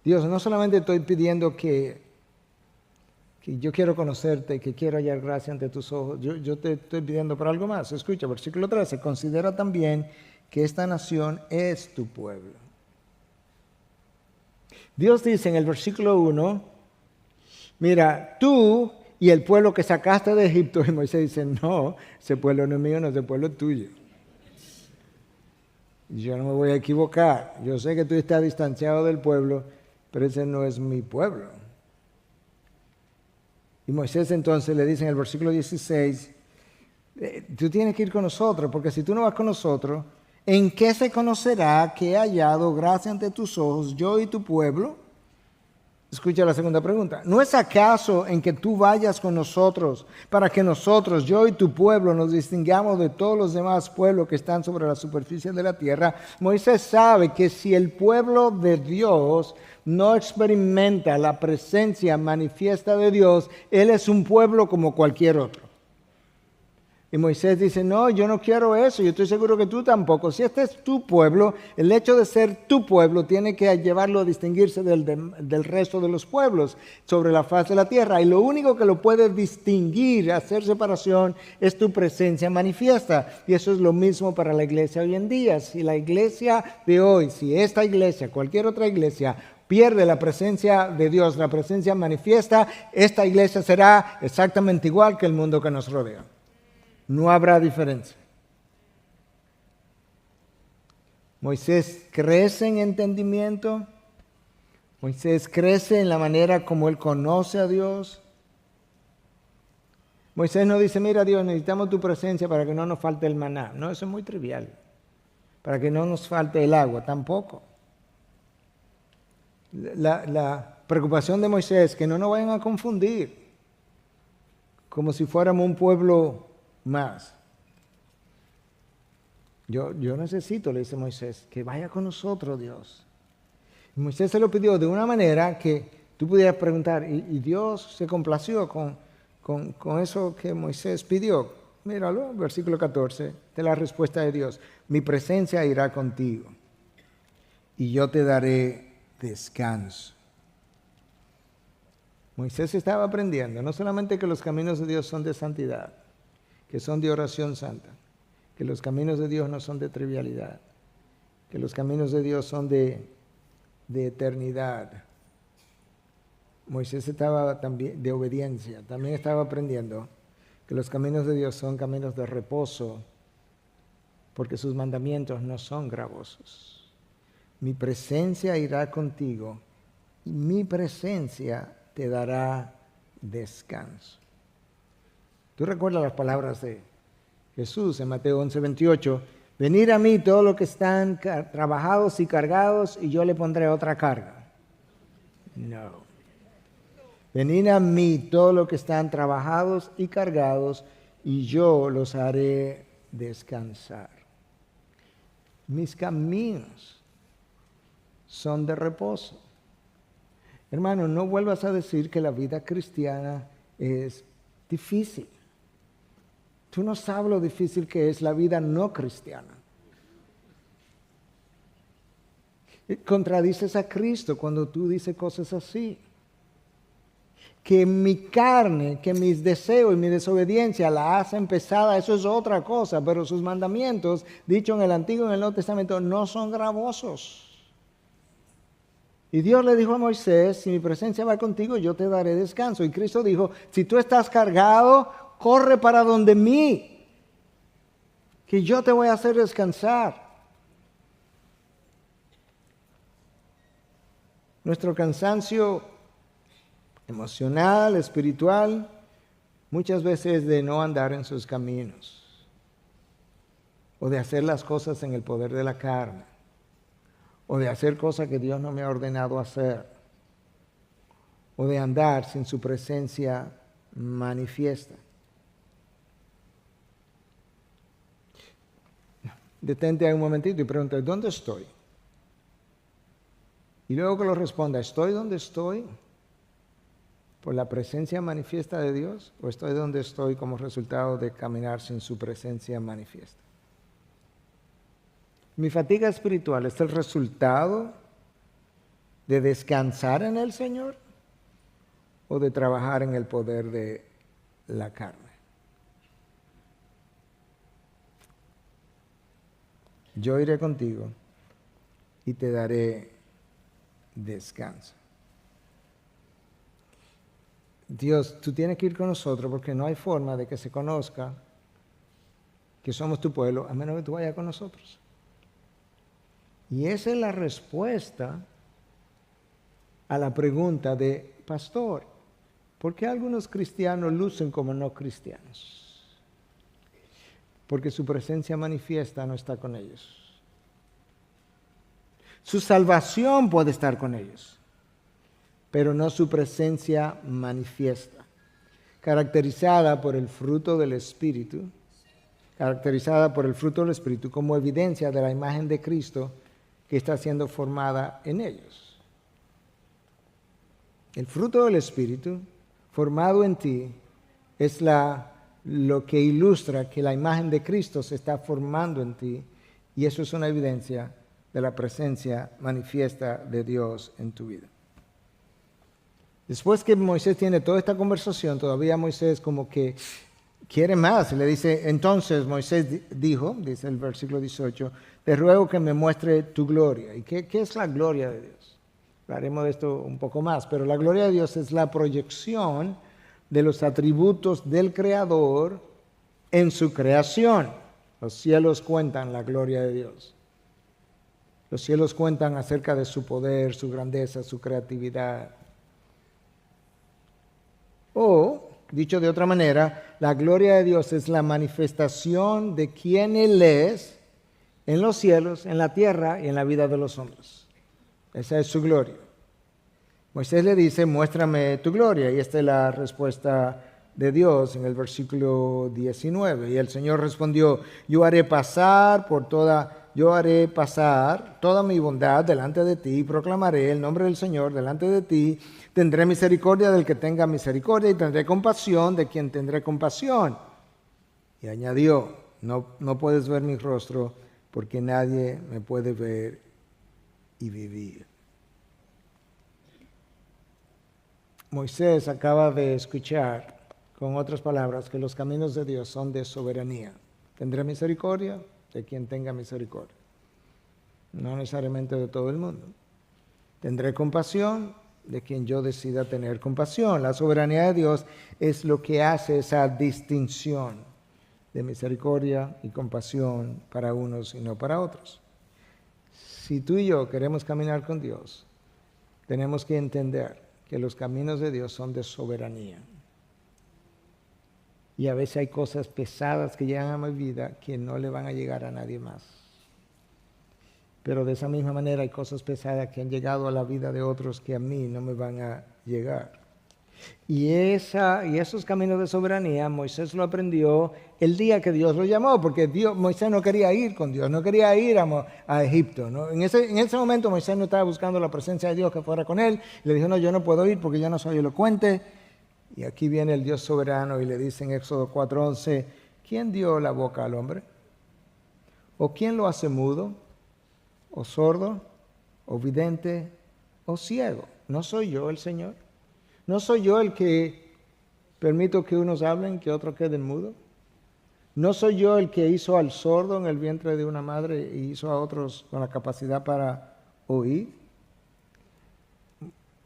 A: Dios, no solamente estoy pidiendo que yo quiero conocerte, que quiero hallar gracia ante tus ojos, yo te estoy pidiendo por algo más. Escucha, versículo 13, considera también que esta nación es tu pueblo. Dios dice en el versículo 1, mira, tú y el pueblo que sacaste de Egipto, y Moisés dice, no, ese pueblo no es mío, no, ese pueblo es tuyo. Yo no me voy a equivocar. Yo sé que tú estás distanciado del pueblo, pero ese no es mi pueblo. Y Moisés entonces le dice en el versículo 16, tú tienes que ir con nosotros, porque si tú no vas con nosotros, ¿en qué se conocerá que he hallado gracia ante tus ojos, yo y tu pueblo? Escucha la segunda pregunta. ¿No es acaso en que tú vayas con nosotros para que nosotros, yo y tu pueblo, nos distingamos de todos los demás pueblos que están sobre la superficie de la tierra? Moisés sabe que si el pueblo de Dios no experimenta la presencia manifiesta de Dios, él es un pueblo como cualquier otro. Y Moisés dice, no, yo no quiero eso, yo estoy seguro que tú tampoco. Si este es tu pueblo, el hecho de ser tu pueblo tiene que llevarlo a distinguirse del resto de los pueblos sobre la faz de la tierra. Y lo único que lo puede distinguir, hacer separación, es tu presencia manifiesta. Y eso es lo mismo para la iglesia hoy en día. Si la iglesia de hoy, si esta iglesia, cualquier otra iglesia, pierde la presencia de Dios, la presencia manifiesta, esta iglesia será exactamente igual que el mundo que nos rodea. No habrá diferencia. Moisés crece en entendimiento. Moisés crece en la manera como él conoce a Dios. Moisés no dice, mira Dios, necesitamos tu presencia para que no nos falte el maná. No, eso es muy trivial. Para que no nos falte el agua, tampoco. La preocupación de Moisés es que no nos vayan a confundir como si fuéramos un pueblo más. Yo necesito, le dice Moisés, que vaya con nosotros, Dios. Y Moisés se lo pidió de una manera que tú pudieras preguntar, ¿y Dios se complació con eso que Moisés pidió? Míralo, versículo 14, de la respuesta de Dios. Mi presencia irá contigo y yo te daré descanso. Moisés estaba aprendiendo, no solamente que los caminos de Dios son de santidad, que son de oración santa, que los caminos de Dios no son de trivialidad, que los caminos de Dios son de eternidad. Moisés estaba también de obediencia, también estaba aprendiendo que los caminos de Dios son caminos de reposo, porque sus mandamientos no son gravosos. Mi presencia irá contigo y mi presencia te dará descanso. ¿Tú recuerdas las palabras de Jesús en Mateo 11:28? Venid a mí todos los que están trabajados y cargados y yo le pondré otra carga. No. Venid a mí todos los que están trabajados y cargados y yo los haré descansar. Mis caminos son de reposo. Hermano, no vuelvas a decir que la vida cristiana es difícil. Tú no sabes lo difícil que es la vida no cristiana. Contradices a Cristo cuando tú dices cosas así. Que mi carne, que mis deseos y mi desobediencia la hacen pesada, eso es otra cosa, pero sus mandamientos, dicho en el Antiguo y en el Nuevo Testamento, no son gravosos. Y Dios le dijo a Moisés, si mi presencia va contigo, yo te daré descanso. Y Cristo dijo, si tú estás cargado, corre para donde mí, que yo te voy a hacer descansar. Nuestro cansancio emocional, espiritual, muchas veces de no andar en sus caminos o de hacer las cosas en el poder de la carne o de hacer cosas que Dios no me ha ordenado hacer o de andar sin su presencia manifiesta. Detente ahí un momentito y pregunta, ¿dónde estoy? Y luego que lo responda, ¿estoy donde estoy por la presencia manifiesta de Dios o estoy donde estoy como resultado de caminar sin su presencia manifiesta? Mi fatiga espiritual es el resultado de descansar en el Señor o de trabajar en el poder de la carne. Yo iré contigo y te daré descanso. Dios, tú tienes que ir con nosotros porque no hay forma de que se conozca que somos tu pueblo a menos que tú vayas con nosotros. Y esa es la respuesta a la pregunta de, pastor, ¿por qué algunos cristianos lucen como no cristianos? Porque su presencia manifiesta no está con ellos. Su salvación puede estar con ellos, pero no su presencia manifiesta, caracterizada por el fruto del Espíritu, como evidencia de la imagen de Cristo que está siendo formada en ellos. El fruto del Espíritu formado en ti es lo que ilustra que la imagen de Cristo se está formando en ti, y eso es una evidencia de la presencia manifiesta de Dios en tu vida. Después que Moisés tiene toda esta conversación, todavía Moisés como que quiere más. Le dice, entonces Moisés dijo, dice el versículo 18, te ruego que me muestre tu gloria. ¿Y qué es la gloria de Dios? Hablaremos de esto un poco más, pero la gloria de Dios es la proyección de los atributos del Creador en su creación. Los cielos cuentan la gloria de Dios. Los cielos cuentan acerca de su poder, su grandeza, su creatividad. O, dicho de otra manera, la gloria de Dios es la manifestación de quién Él es en los cielos, en la tierra y en la vida de los hombres. Esa es su gloria. Moisés le dice, muéstrame tu gloria. Y esta es la respuesta de Dios en el versículo 19. Y el Señor respondió, yo haré pasar toda mi bondad delante de ti, proclamaré el nombre del Señor delante de ti, tendré misericordia del que tenga misericordia y tendré compasión de quien tendré compasión. Y añadió, no puedes ver mi rostro porque nadie me puede ver y vivir. Moisés acaba de escuchar, con otras palabras, que los caminos de Dios son de soberanía. Tendré misericordia de quien tenga misericordia. No necesariamente de todo el mundo. Tendré compasión de quien yo decida tener compasión. La soberanía de Dios es lo que hace esa distinción de misericordia y compasión para unos y no para otros. Si tú y yo queremos caminar con Dios, tenemos que entender que los caminos de Dios son de soberanía. Y a veces hay cosas pesadas que llegan a mi vida que no le van a llegar a nadie más. Pero de esa misma manera hay cosas pesadas que han llegado a la vida de otros que a mí no me van a llegar. Y esos caminos de soberanía Moisés lo aprendió el día que Dios lo llamó, porque Moisés no quería ir con Dios, no quería ir a Egipto, ¿no? En ese momento Moisés no estaba buscando la presencia de Dios que fuera con él. Le dijo, no, yo no puedo ir porque yo no soy elocuente. Y aquí viene el Dios soberano y le dice en Éxodo 4:11, ¿quién dio la boca al hombre? ¿O quién lo hace mudo? ¿O sordo? ¿O vidente? ¿O ciego? ¿No soy yo el Señor? ¿No soy yo el que permito que unos hablen, que otros queden mudos? ¿No soy yo el que hizo al sordo en el vientre de una madre y hizo a otros con la capacidad para oír?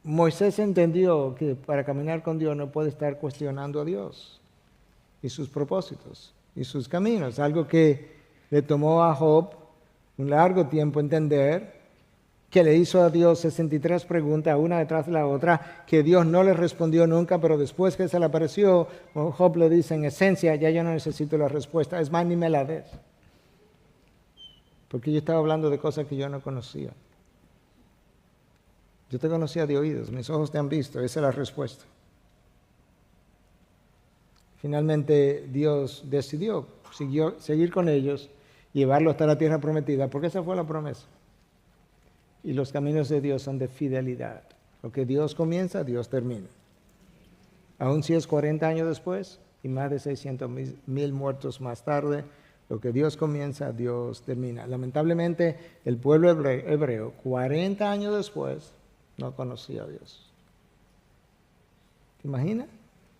A: Moisés entendió que para caminar con Dios no puede estar cuestionando a Dios y sus propósitos y sus caminos, algo que le tomó a Job un largo tiempo entender, que le hizo a Dios 63 preguntas, una detrás de la otra, que Dios no le respondió nunca, pero después que se le apareció, Job le dice, en esencia, ya yo no necesito la respuesta, es más, ni me la des. Porque yo estaba hablando de cosas que yo no conocía. Yo te conocía de oídos, mis ojos te han visto, esa es la respuesta. Finalmente Dios decidió seguir con ellos, llevarlo hasta la tierra prometida, porque esa fue la promesa. Y los caminos de Dios son de fidelidad. Lo que Dios comienza, Dios termina. Aun si es 40 años después y más de 600,000 muertos más tarde, lo que Dios comienza, Dios termina. Lamentablemente, el pueblo hebreo 40 años después, no conocía a Dios. ¿Te imaginas?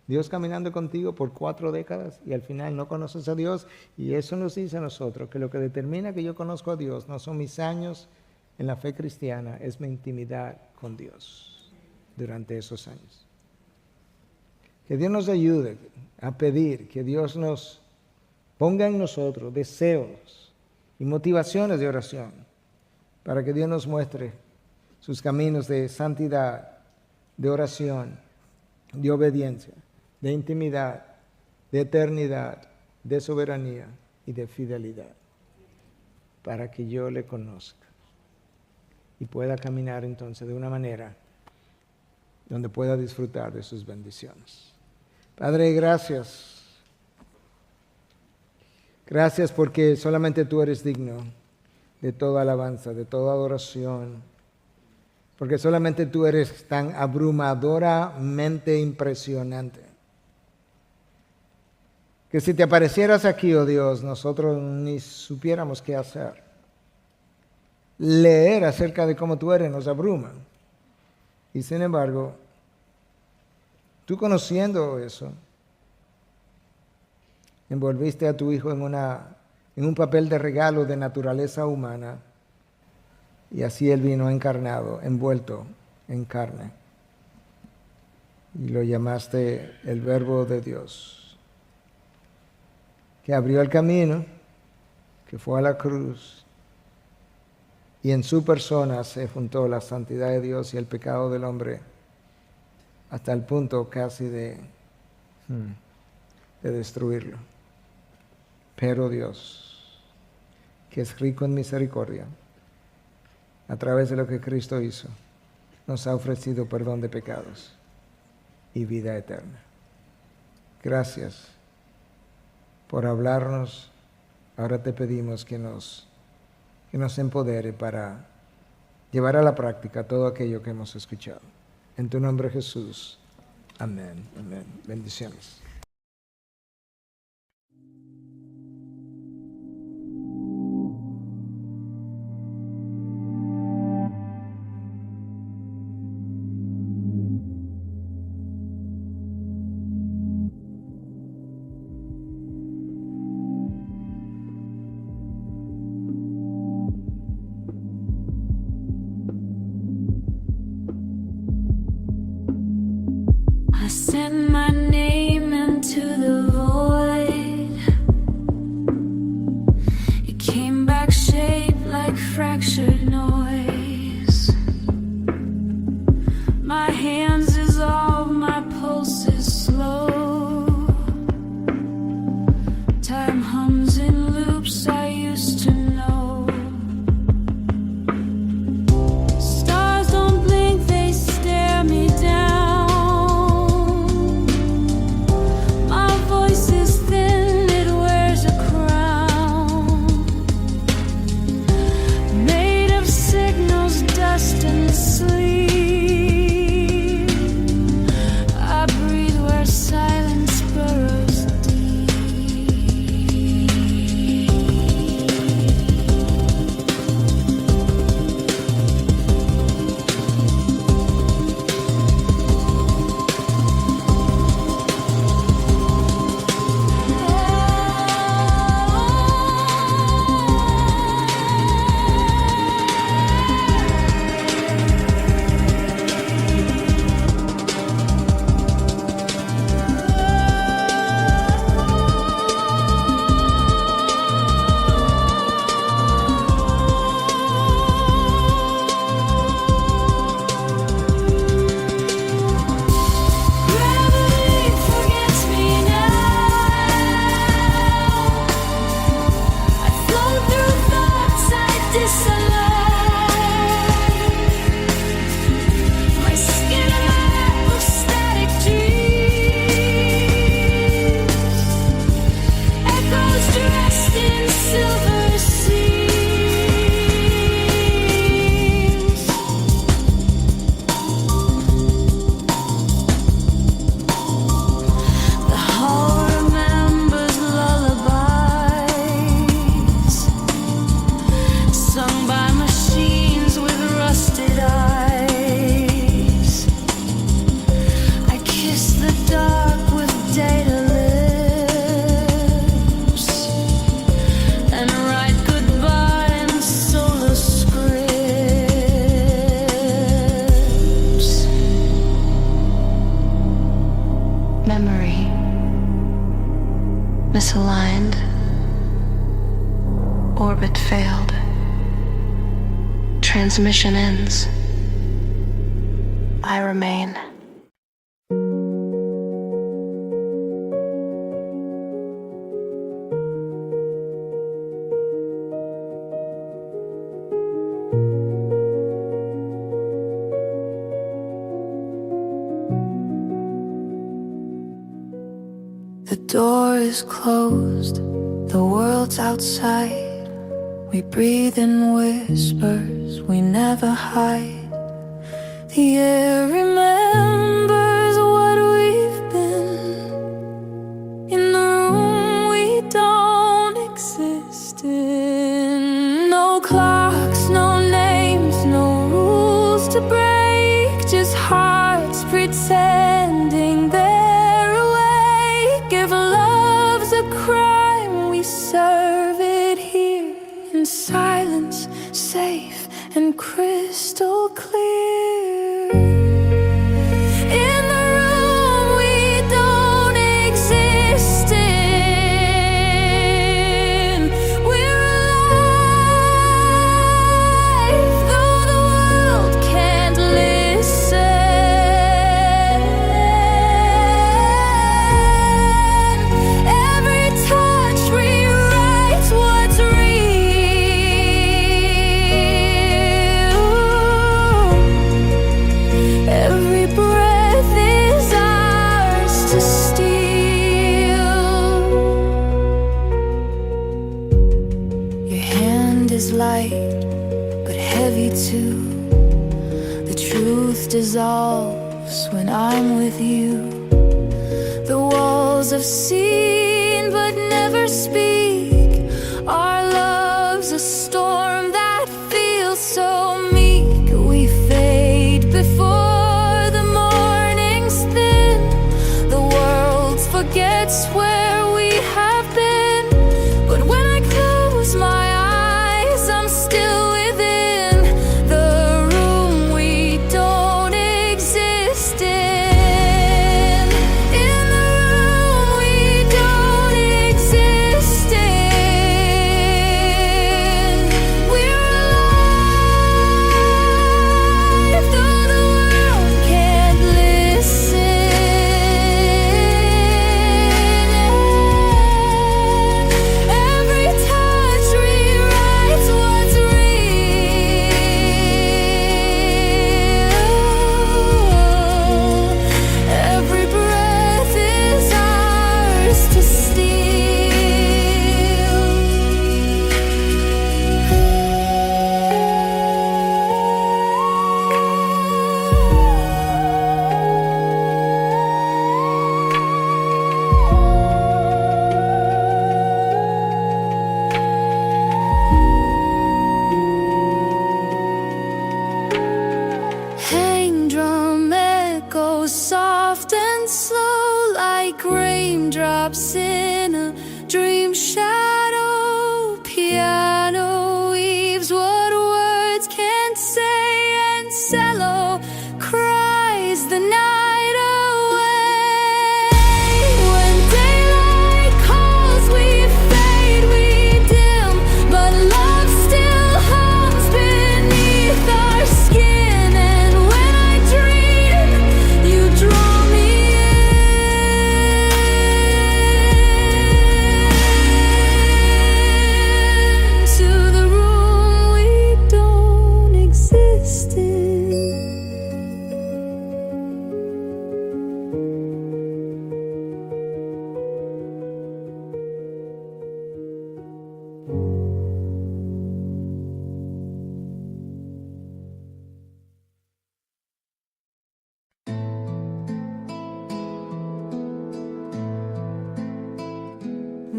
A: Dios caminando contigo por 4 décadas y al final no conoces a Dios. Y eso nos dice a nosotros que lo que determina que yo conozco a Dios no son mis años en la fe cristiana, es mi intimidad con Dios durante esos años. Que Dios nos ayude a pedir, que Dios nos ponga en nosotros deseos y motivaciones de oración para que Dios nos muestre sus caminos de santidad, de oración, de obediencia, de intimidad, de eternidad, de soberanía y de fidelidad, para que yo le conozca y pueda caminar entonces de una manera donde pueda disfrutar de sus bendiciones. Padre, gracias. Gracias porque solamente tú eres digno de toda alabanza, de toda adoración, porque solamente tú eres tan abrumadoramente impresionante, que si te aparecieras aquí, oh Dios, nosotros ni supiéramos qué hacer. Leer acerca de cómo tú eres nos abruma. Y sin embargo, tú conociendo eso, envolviste a tu Hijo en un papel de regalo de naturaleza humana, y así Él vino encarnado, envuelto en carne. Y lo llamaste el Verbo de Dios, que abrió el camino, que fue a la cruz, y en su persona se juntó la santidad de Dios y el pecado del hombre hasta el punto casi de destruirlo. Pero Dios, que es rico en misericordia, a través de lo que Cristo hizo, nos ha ofrecido perdón de pecados y vida eterna. Gracias por hablarnos. Ahora te pedimos que nos empodere para llevar a la práctica todo aquello que hemos escuchado. En tu nombre, Jesús. Amén. Amén. Bendiciones.
B: I sent my name into the void. It came back shaped like fractured noise. My hands dissolve, my pulse is slow. Time hums in loops I used to know. Stars don't blink, they stare me down.
C: transmission ends, I remain.
B: The door is closed, the world's outside. We breathe in whispers, we never hide. The air remembers what we've been. In the room we don't exist in. No clocks, no names, no rules to break. Just hearts pretending they're awake. If love's a crime, we serve it here. In silence, safe and crystal clear. In the room we don't exist in. We're alive, though the world can't listen. Every touch rewrites what's real. Every breath is ours to steal. Your hand is light, but heavy too. The truth dissolves when I'm with you. The walls have seen but never speak. Our love's a storm that feels so meek. We fade before the morning's thin. The world forgets where we have been. But when I close my eyes, I'm still within the room we don't exist in. In the room we don't exist in. We're alive, though the world can't listen. Every touch rewrites what's real. Every breath is ours to hang drum echoes soft and slow like raindrops in a dream shadow. Piano weaves what words can't say, and cello cries the night away. When daylight calls, we fade, we dim, but love still hums beneath our skin. And when I dream, you draw me into the room we don't exist in.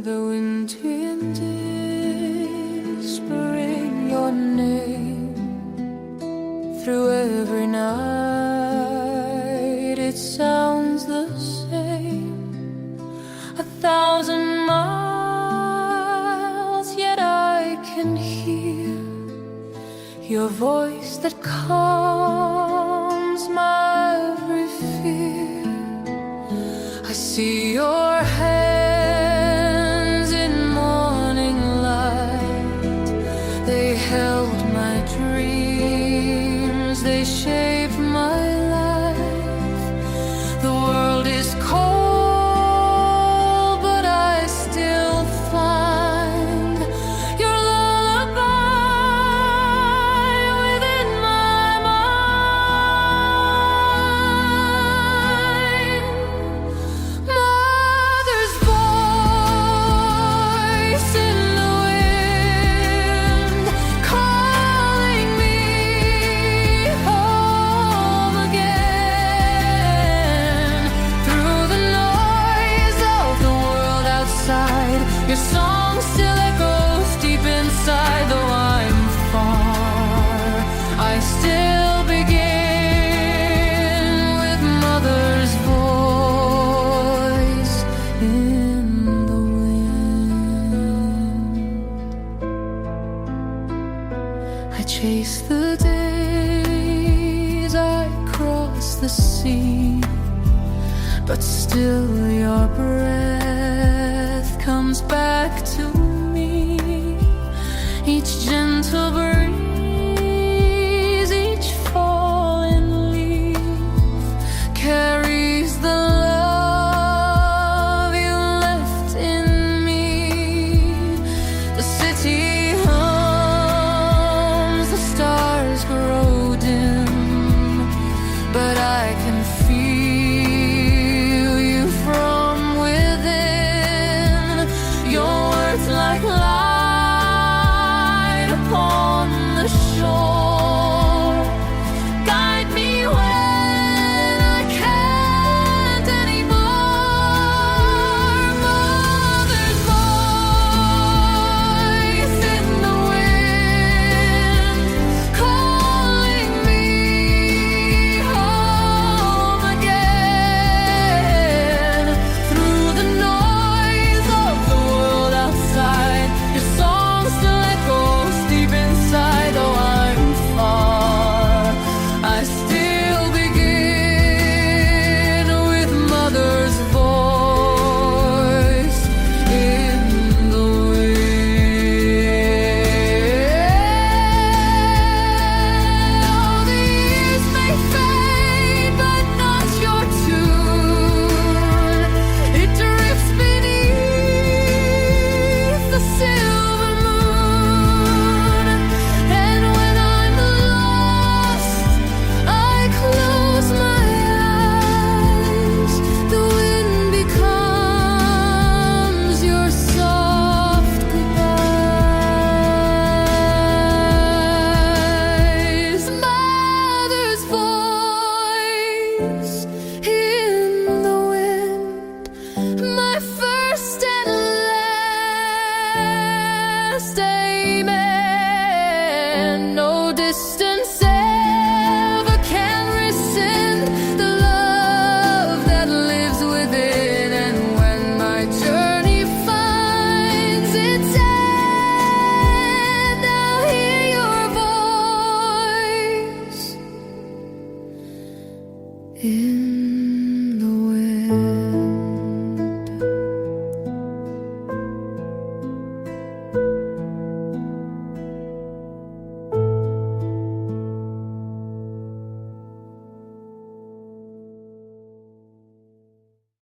B: The wind winds whispering your name through every night. It sounds the same, 1,000 miles, yet I can hear your voice that calms my every fear. I see your hands in morning light. They held my dream I chase the days, I cross the sea, but still your breath comes back to me. Each gentle